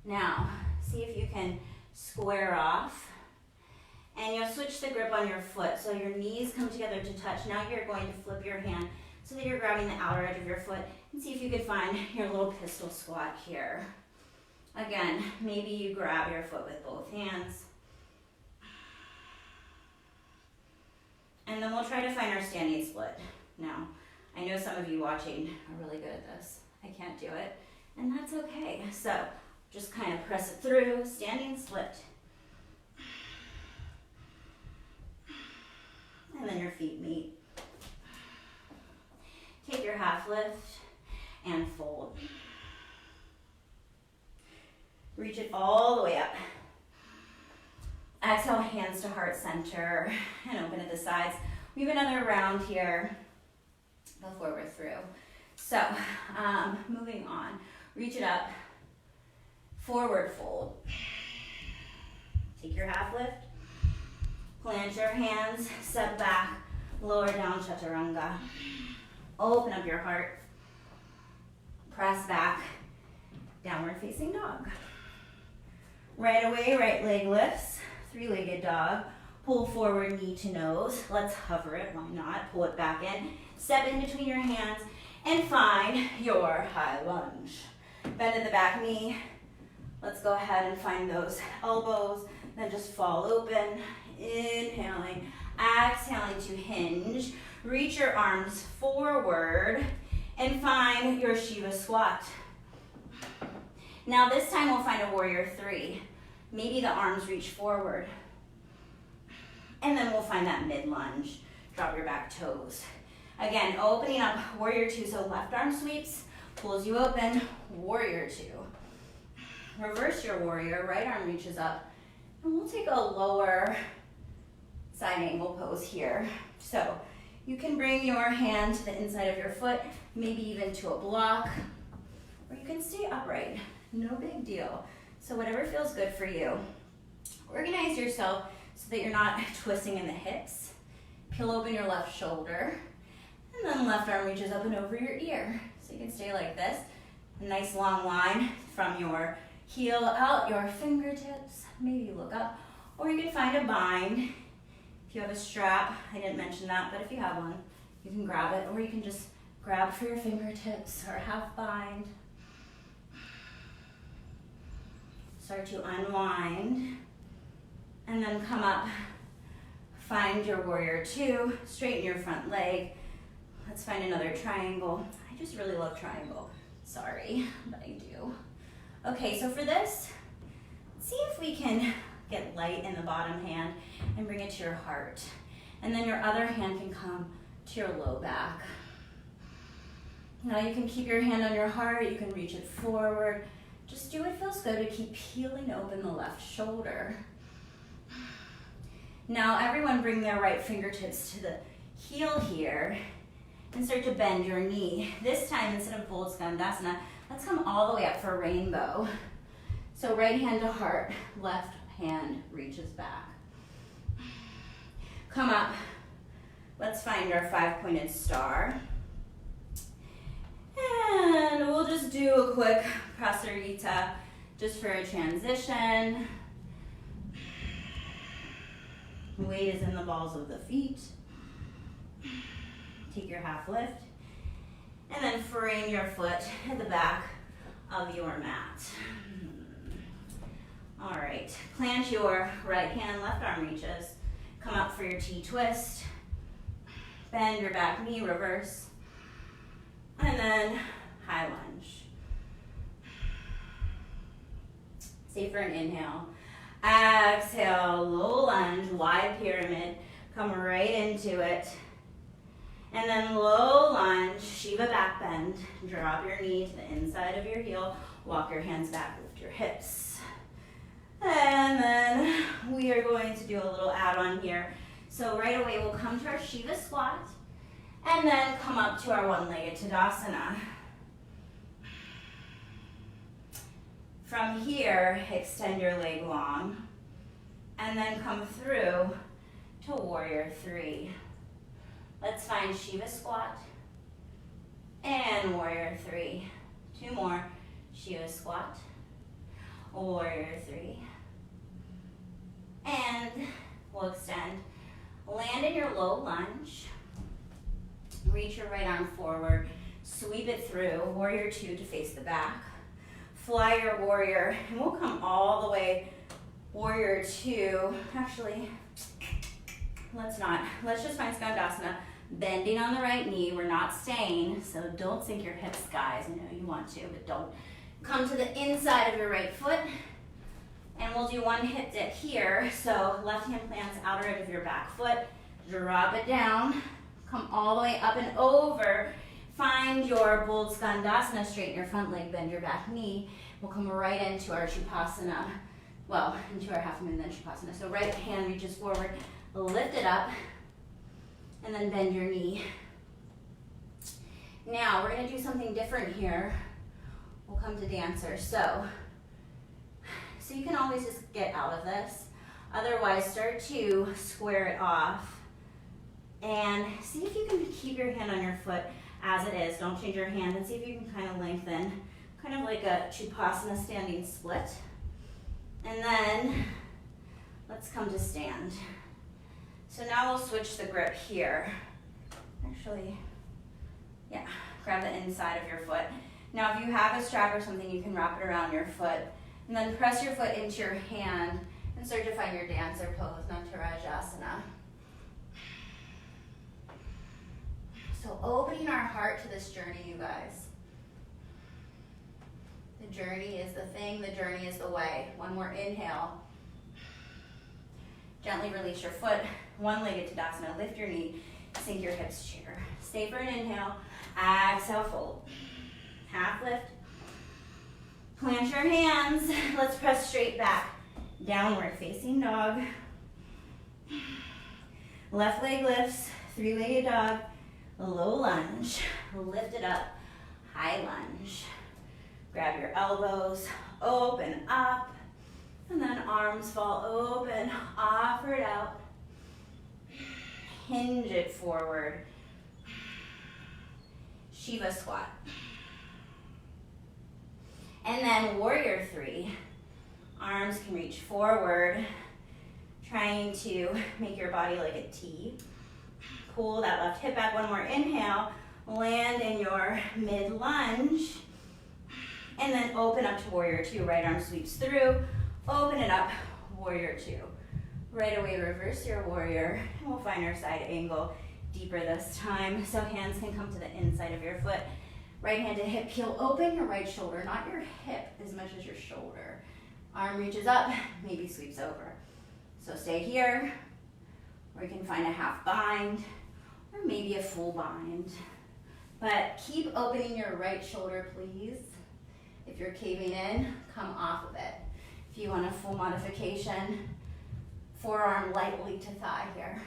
Now, see if you can square off. And you'll switch the grip on your foot. So your knees come together to touch. Now you're going to flip your hand so that you're grabbing the outer edge of your foot. And see if you can find your little pistol squat here. Again, maybe you grab your foot with both hands. And then we'll try to find our standing split. Now, I know some of you watching are really good at this. I can't do it, and that's okay. So just kind of press it through, standing split. And then your feet meet. Take your half lift and fold. Reach it all the way up. Exhale, hands to heart center and open at the sides. We have another round here before we're through. So, moving on. Reach it up. Forward fold. Take your half lift. Plant your hands. Step back. Lower down chaturanga. Open up your heart. Press back. Downward facing dog. Right away, right leg lifts. 3-legged dog. Pull forward, knee to nose. Let's hover it, why not? Pull it back in. Step in between your hands and find your high lunge. Bend at the back knee. Let's go ahead and find those elbows. Then just fall open. Inhaling. Exhaling to hinge. Reach your arms forward and find your Shiva squat. Now this time we'll find a warrior 3. Maybe the arms reach forward. And then we'll find that mid lunge. Drop your back toes. Again, opening up warrior 2. So left arm sweeps, pulls you open, warrior 2. Reverse your warrior, right arm reaches up. And we'll take a lower side angle pose here. So you can bring your hand to the inside of your foot, maybe even to a block, or you can stay upright. No big deal. So whatever feels good for you. Organize yourself so that you're not twisting in the hips. Peel open your left shoulder. And then left arm reaches up and over your ear. So you can stay like this. A nice long line from your heel out, your fingertips. Maybe you look up. Or you can find a bind. If you have a strap, I didn't mention that, but if you have one, you can grab it. Or you can just grab for your fingertips or half bind. Start to unwind, and then come up, find your warrior 2, straighten your front leg. Let's find another triangle. I just really love triangle. Sorry, but I do. Okay, so for this, see if we can get light in the bottom hand and bring it to your heart. And then your other hand can come to your low back. Now you can keep your hand on your heart, you can reach it forward. Just do what feels good to keep peeling open the left shoulder. Now everyone bring their right fingertips to the heel here and start to bend your knee. This time, instead of Bull Skandasana, let's come all the way up for rainbow. So right hand to heart, left hand reaches back. Come up. Let's find our 5-pointed star. And And we'll just do a quick prasarita just for a transition. Weight is in the balls of the feet. Take your half lift. And then frame your foot at the back of your mat. All right, plant your right hand, left arm reaches. Come up for your T-twist. Bend your back knee, reverse. And then high lunge. Stay for an inhale. Exhale, low lunge, wide pyramid. Come right into it. And then low lunge, Shiva back bend. Drop your knee to the inside of your heel. Walk your hands back, lift your hips. And then we are going to do a little add-on here. So right away we'll come to our Shiva squat and then come up to our one-legged Tadasana. From here, extend your leg long and then come through to Warrior 3. Let's find Shiva squat and Warrior 3. 2 more. Shiva squat, Warrior 3. And we'll extend. Land in your low lunge. Reach your right arm forward. Sweep it through. Warrior 2 to face the back. Fly your warrior. And we'll come all the way. Warrior 2. Actually, let's not. Let's just find Skandasana. Bending on the right knee. We're not staying. So don't sink your hips, guys. I know you want to, but don't. Come to the inside of your right foot. And we'll do one hip dip here. So left hand plants outer edge of your back foot. Drop it down. Come all the way up and over. Find your bold Skandasana. Straighten your front leg. Bend your back knee. We'll come right into our Shavasana. Well, into our half moon, then Shavasana. So right hand reaches forward. Lift it up. And then bend your knee. Now we're going to do something different here. We'll come to dancer. So you can always just get out of this. Otherwise, start to square it off. And see if you can keep your hand on your foot as it is. Don't change your hand. And see if you can kind of lengthen. Kind of like a Chupasana standing split. And then let's come to stand. So now we'll switch the grip here. Actually, yeah, grab the inside of your foot. Now if you have a strap or something, you can wrap it around your foot. And then press your foot into your hand and start to find your dancer pose, Natarajasana. So opening our heart to this journey, you guys. The journey is the thing, the journey is the way. One more inhale. Gently release your foot, one-legged Tadasana. Lift your knee, sink your hips, chair. Stay for an inhale. Exhale, fold. Half lift. Plant your hands. Let's press straight back. Downward facing dog. Left leg lifts. Three-legged dog. Low lunge. Lift it up. High lunge. Grab your elbows. Open up. And then arms fall open. Offer it out. Hinge it forward. Shiva squat. And then Warrior 3. Arms can reach forward, trying to make your body like a T. Pull that left hip back. One more inhale. Land in your mid lunge. And then open up to Warrior 2. Right arm sweeps through. Open it up, Warrior 2. Right away, reverse your warrior. And we'll find our side angle deeper this time. So hands can come to the inside of your foot. Right hand to hip, heel open your right shoulder, not your hip as much as your shoulder. Arm reaches up, maybe sweeps over. So stay here, or you can find a half bind, or maybe a full bind. But keep opening your right shoulder, please. If you're caving in, come off of it. If you want a full modification, forearm lightly to thigh here.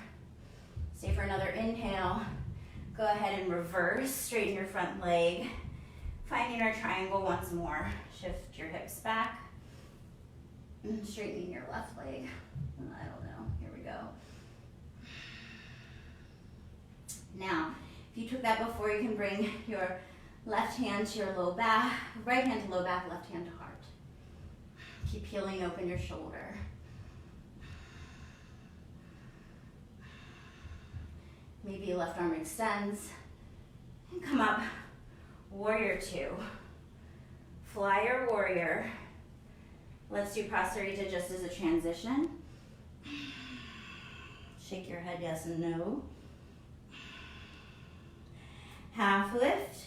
Stay for another inhale. Go ahead and reverse, straighten your front leg. Finding our triangle once more. Shift your hips back. And straightening your left leg. I don't know, here we go. Now, if you took that before, you can bring your Left hand to your low back, right hand to low back, left hand to heart. Keep peeling open your shoulder. Maybe your left arm extends. And come up, warrior two. Fly your warrior. Let's do Prasarita just as a transition. Shake your head yes and no. Half lift.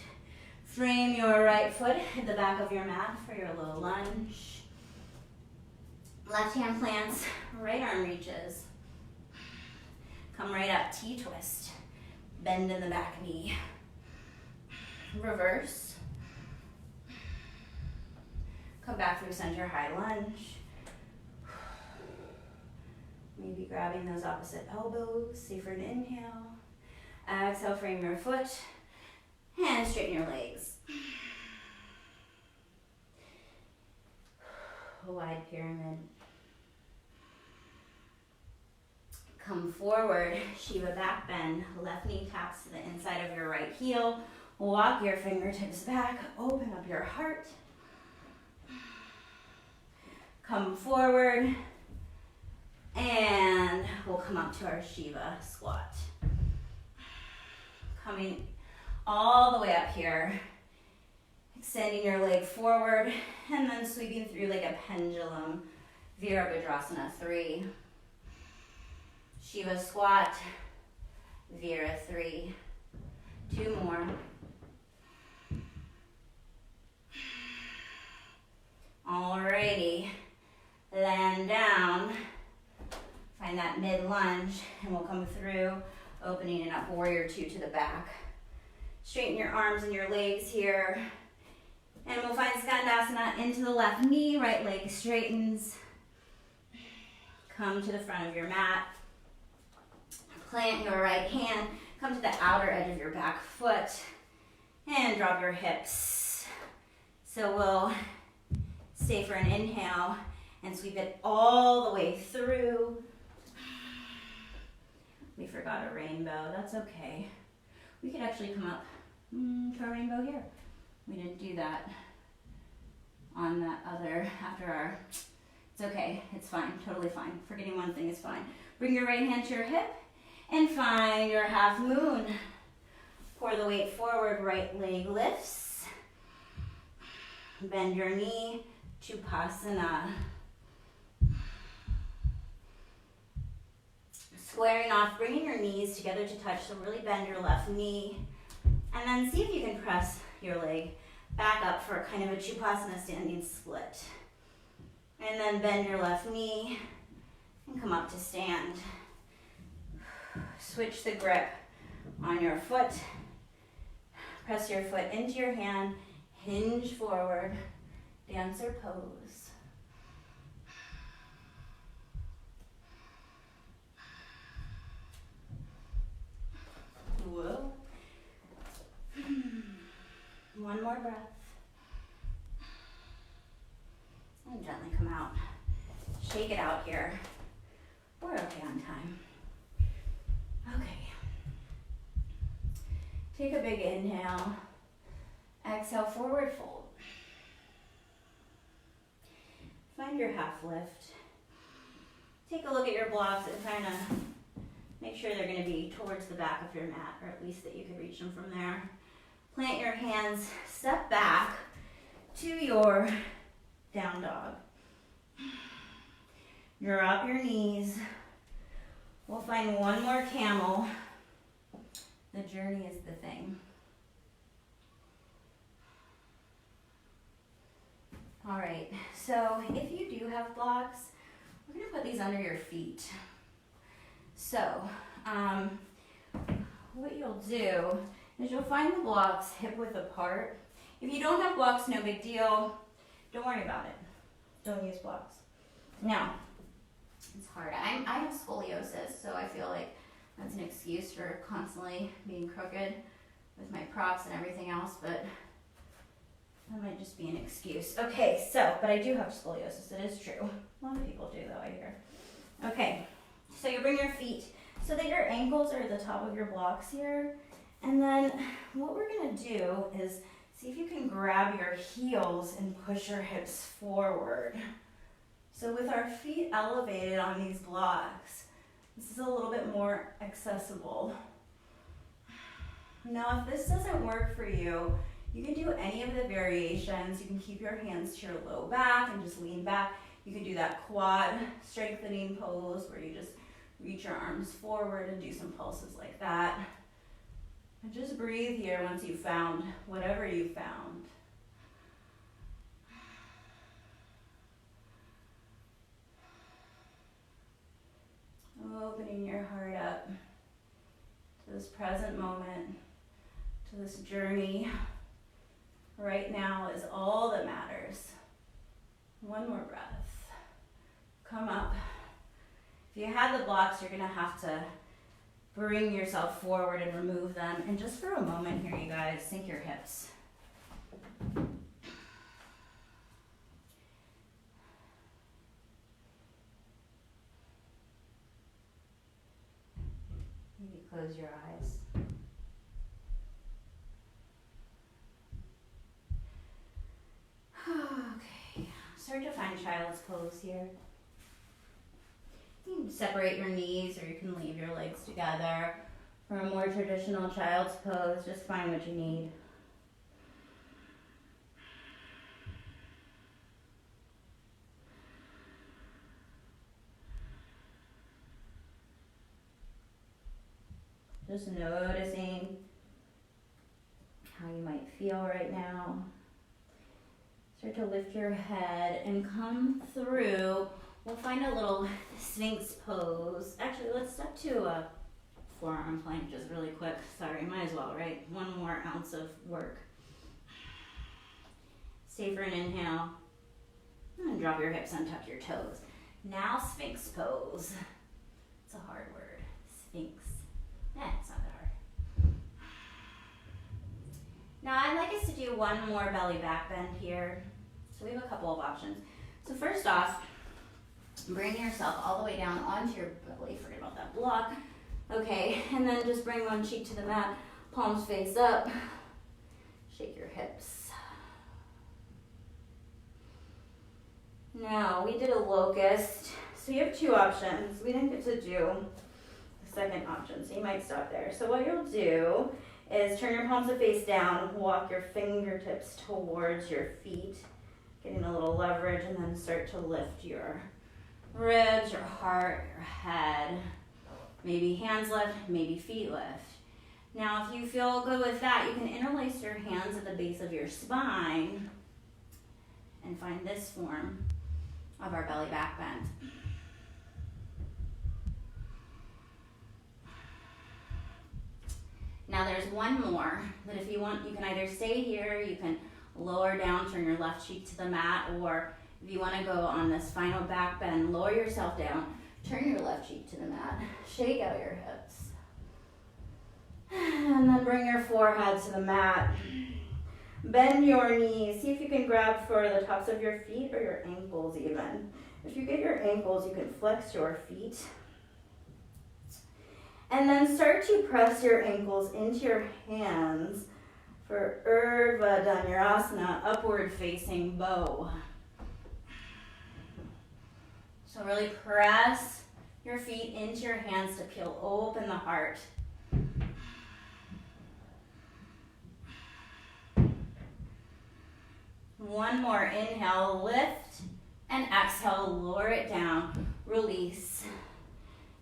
Frame your right foot at the back of your mat for your low lunge. Left hand plants, right arm reaches. Come right up, T-twist. Bend in the back knee. Reverse. Come back through center, high lunge. Maybe grabbing those opposite elbows. See for an inhale. Exhale, frame your foot. And straighten your legs. Wide pyramid. Come forward, Shiva back bend. Left knee taps to the inside of your right heel. Walk your fingertips back. Open up your heart. Come forward. And we'll come up to our Shiva squat. Coming all the way up here. Extending your leg forward and then sweeping through like a pendulum. Virabhadrasana 3. Shiva squat. Vira 3. 2 more. Alrighty. Land down. Find that mid lunge and we'll come through, opening it up, warrior 2 to the back. Straighten your arms and your legs here. And we'll find Skandasana into the left knee, right leg straightens. Come to the front of your mat. Plant your right hand. Come to the outer edge of your back foot. And drop your hips. So we'll stay for an inhale and sweep it all the way through. We forgot a rainbow, that's okay. We could actually come up to a rainbow here. We didn't do that on that other, after our, it's okay, it's fine, totally fine. Forgetting one thing is fine. Bring your right hand to your hip and find your half moon. Pour the weight forward, right leg lifts. Bend your knee, Chupasana. Squaring off, bringing your knees together to touch, so really bend your left knee. And then see if you can press your leg back up for kind of a Chupasana standing split. And then bend your left knee and come up to stand. Switch the grip on your foot. Press your foot into your hand, hinge forward, dancer pose. Whoa. One more breath. And gently come out. Shake it out here. We're okay on time. Okay. Take a big inhale. Exhale, forward fold. Find your half lift. Take a look at your blocks and kind of make sure they're going to be towards the back of your mat, or at least that you can reach them from there. Plant your hands, step back to your down dog. Drop your knees. We'll find one more camel. The journey is the thing. All right, so if you do have blocks, we're gonna put these under your feet. So, what you'll do is you'll find the blocks hip width apart. If you don't have blocks, no big deal. Don't worry about it. Don't use blocks. Now, it's hard. I have scoliosis, so I feel like that's an excuse for constantly being crooked with my props and everything else, but that might just be an excuse. Okay, so, but I do have scoliosis, it is true. A lot of people do though, I hear. Okay, so you bring your feet so that your ankles are at the top of your blocks here. And then what we're gonna do is See if you can grab your heels and push your hips forward. So with our feet elevated on these blocks, this is a little bit more accessible. Now, if this doesn't work for you, you can do any of the variations. You can keep your hands to your low back and just lean back. You can do that quad strengthening pose where you just reach your arms forward and do some pulses like that. And just breathe here once you've found whatever you found. Opening your heart up to this present moment, to this journey. Right now is all that matters. One more breath. Come up. If you had the blocks, you're gonna have to bring yourself forward and remove them. And just for a moment here, you guys, sink your hips. Maybe close your eyes. Okay, start to find child's pose here. You can separate your knees or you can leave your legs together. For a more traditional child's pose, just find what you need. Just noticing how you might feel right now. Start to lift your head and come through. We'll find a little Sphinx pose. Actually, let's step to a forearm plank just really quick. Sorry, might as well, right? One more ounce of work. Stay for an inhale. And drop your hips and tuck your toes. Now Sphinx pose. It's a hard word. Sphinx. It's not that hard. Now I'd like us to do one more belly back bend here. So we have a couple of options. So first off, bring yourself all the way down onto your belly. Forget about that block. Okay, and then just bring one cheek to the mat, palms face up. Shake your hips. Now, we did a locust. So you have two options. We didn't get to do the second option, so you might stop there. So what you'll do is turn your palms to face down, walk your fingertips towards your feet, getting a little leverage, and then start to lift your ribs, your heart, your head. Maybe hands lift, maybe feet lift. Now, if you feel good with that, you can interlace your hands at the base of your spine and find this form of our belly back bend. Now there's one more that if you want, you can either stay here, you can lower down, turn your left cheek to the mat, or if you want to go on this final back bend, lower yourself down, turn your left cheek to the mat, shake out your hips, and then bring your forehead to the mat. Bend your knees. See if you can grab for the tops of your feet or your ankles even. If you get your ankles, you can flex your feet. And then start to press your ankles into your hands for Urdhva Dhanurasana, upward facing bow. So really press your feet into your hands to peel open the heart. One more inhale, lift, and exhale, lower it down, release.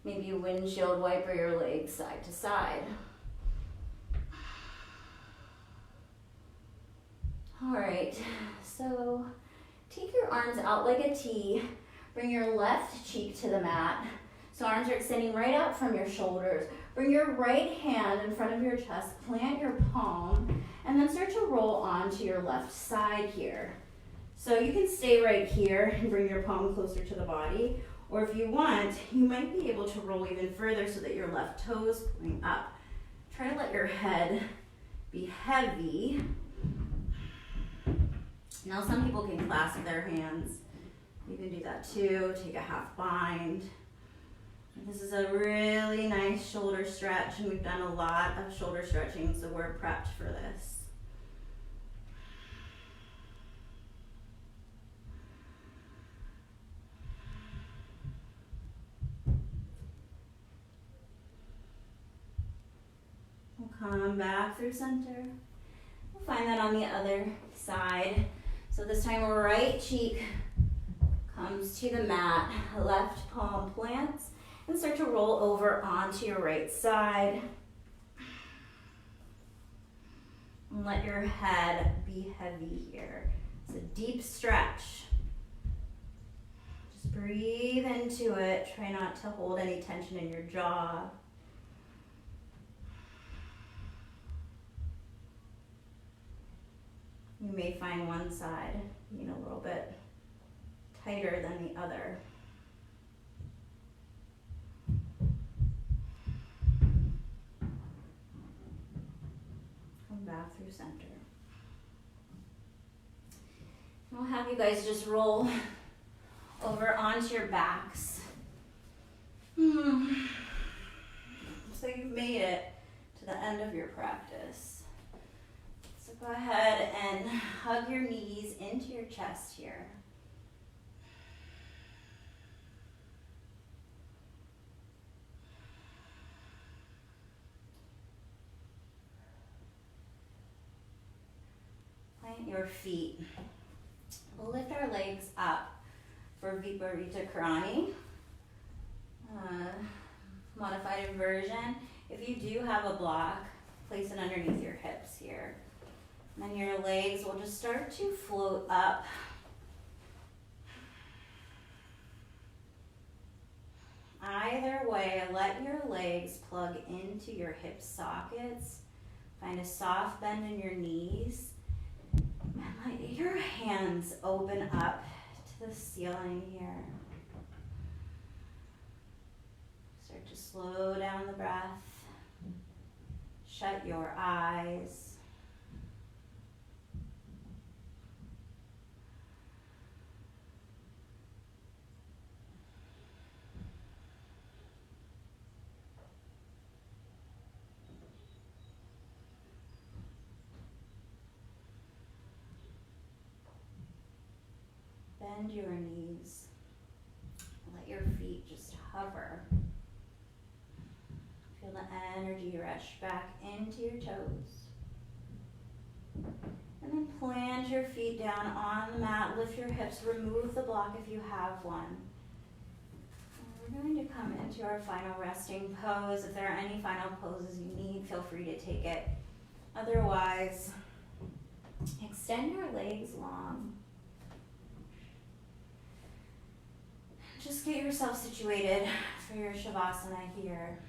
Maybe you windshield wiper your legs side to side. All right, so take your arms out like a T. Bring your left cheek to the mat. So arms are extending right out from your shoulders. Bring your right hand in front of your chest, plant your palm, and then start to roll onto your left side here. So you can stay right here and bring your palm closer to the body, or if you want, you might be able to roll even further so that your left toes point up. Try to let your head be heavy. Now some people can clasp their hands. You can do that too, take a half bind. This is a really nice shoulder stretch, and we've done a lot of shoulder stretching, so we're prepped for this. We'll come back through center. We'll find that on the other side. So this time right cheek comes to the mat, left palm plants, and start to roll over onto your right side. And let your head be heavy here. It's a deep stretch. Just breathe into it. Try not to hold any tension in your jaw. You may find one side being a little bit tighter than the other. Come back through center. I'll have you guys just roll over onto your backs. So you've made it to the end of your practice. So go ahead and hug your knees into your chest here. Plant your feet. We'll lift our legs up for Viparita Karani, modified inversion. If you do have a block, place it underneath your hips here. And then your legs will just start to float up. Either way, let your legs plug into your hip sockets. Find a soft bend in your knees. And let your hands open up to the ceiling here. Start to slow down the breath. Shut your eyes. Bend your knees. Let your feet just hover. Feel the energy rush back into your toes. And then plant your feet down on the mat. Lift your hips. Remove the block if you have one. And we're going to come into our final resting pose. If there are any final poses you need, feel free to take it. Otherwise, extend your legs long. Just get yourself situated for your Shavasana here.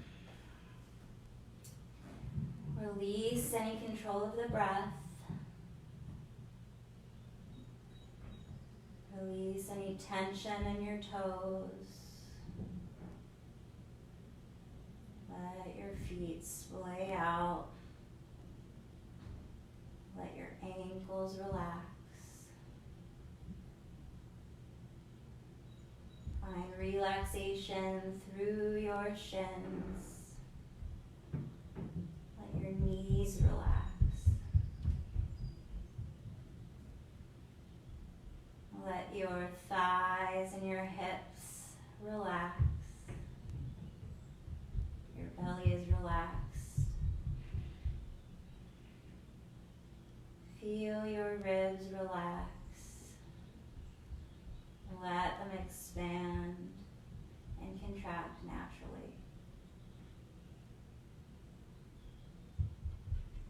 Release any control of the breath. Release any tension in your toes. Let your feet splay out. Let your ankles relax. Find relaxation through your shins. Let your knees relax. Let your thighs and your hips relax. Your belly is relaxed. Feel your ribs relax. Let them expand and contract naturally.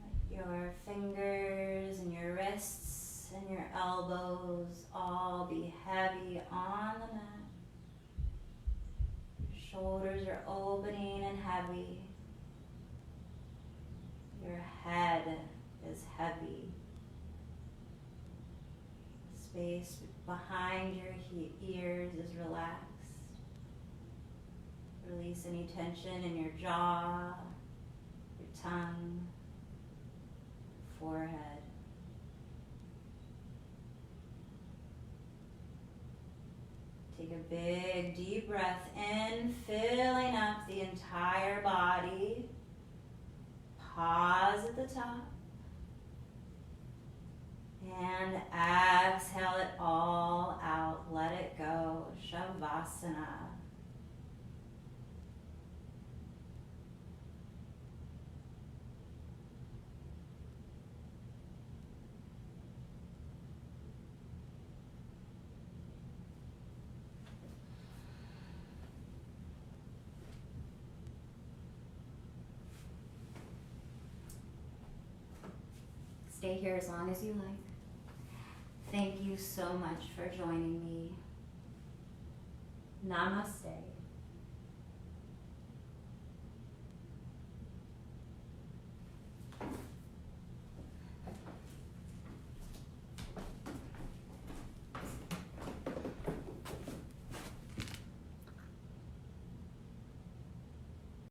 Let your fingers and your wrists and your elbows all be heavy on the mat. Your shoulders are opening and heavy. Your head is heavy. Space behind your ears is relaxed. Release any tension in your jaw, your tongue, forehead. Take a big deep breath in, filling up the entire body. Pause at the top. And exhale it all out. Let it go. Shavasana. stay here as long as you like. Thank you so much for joining me. Namaste.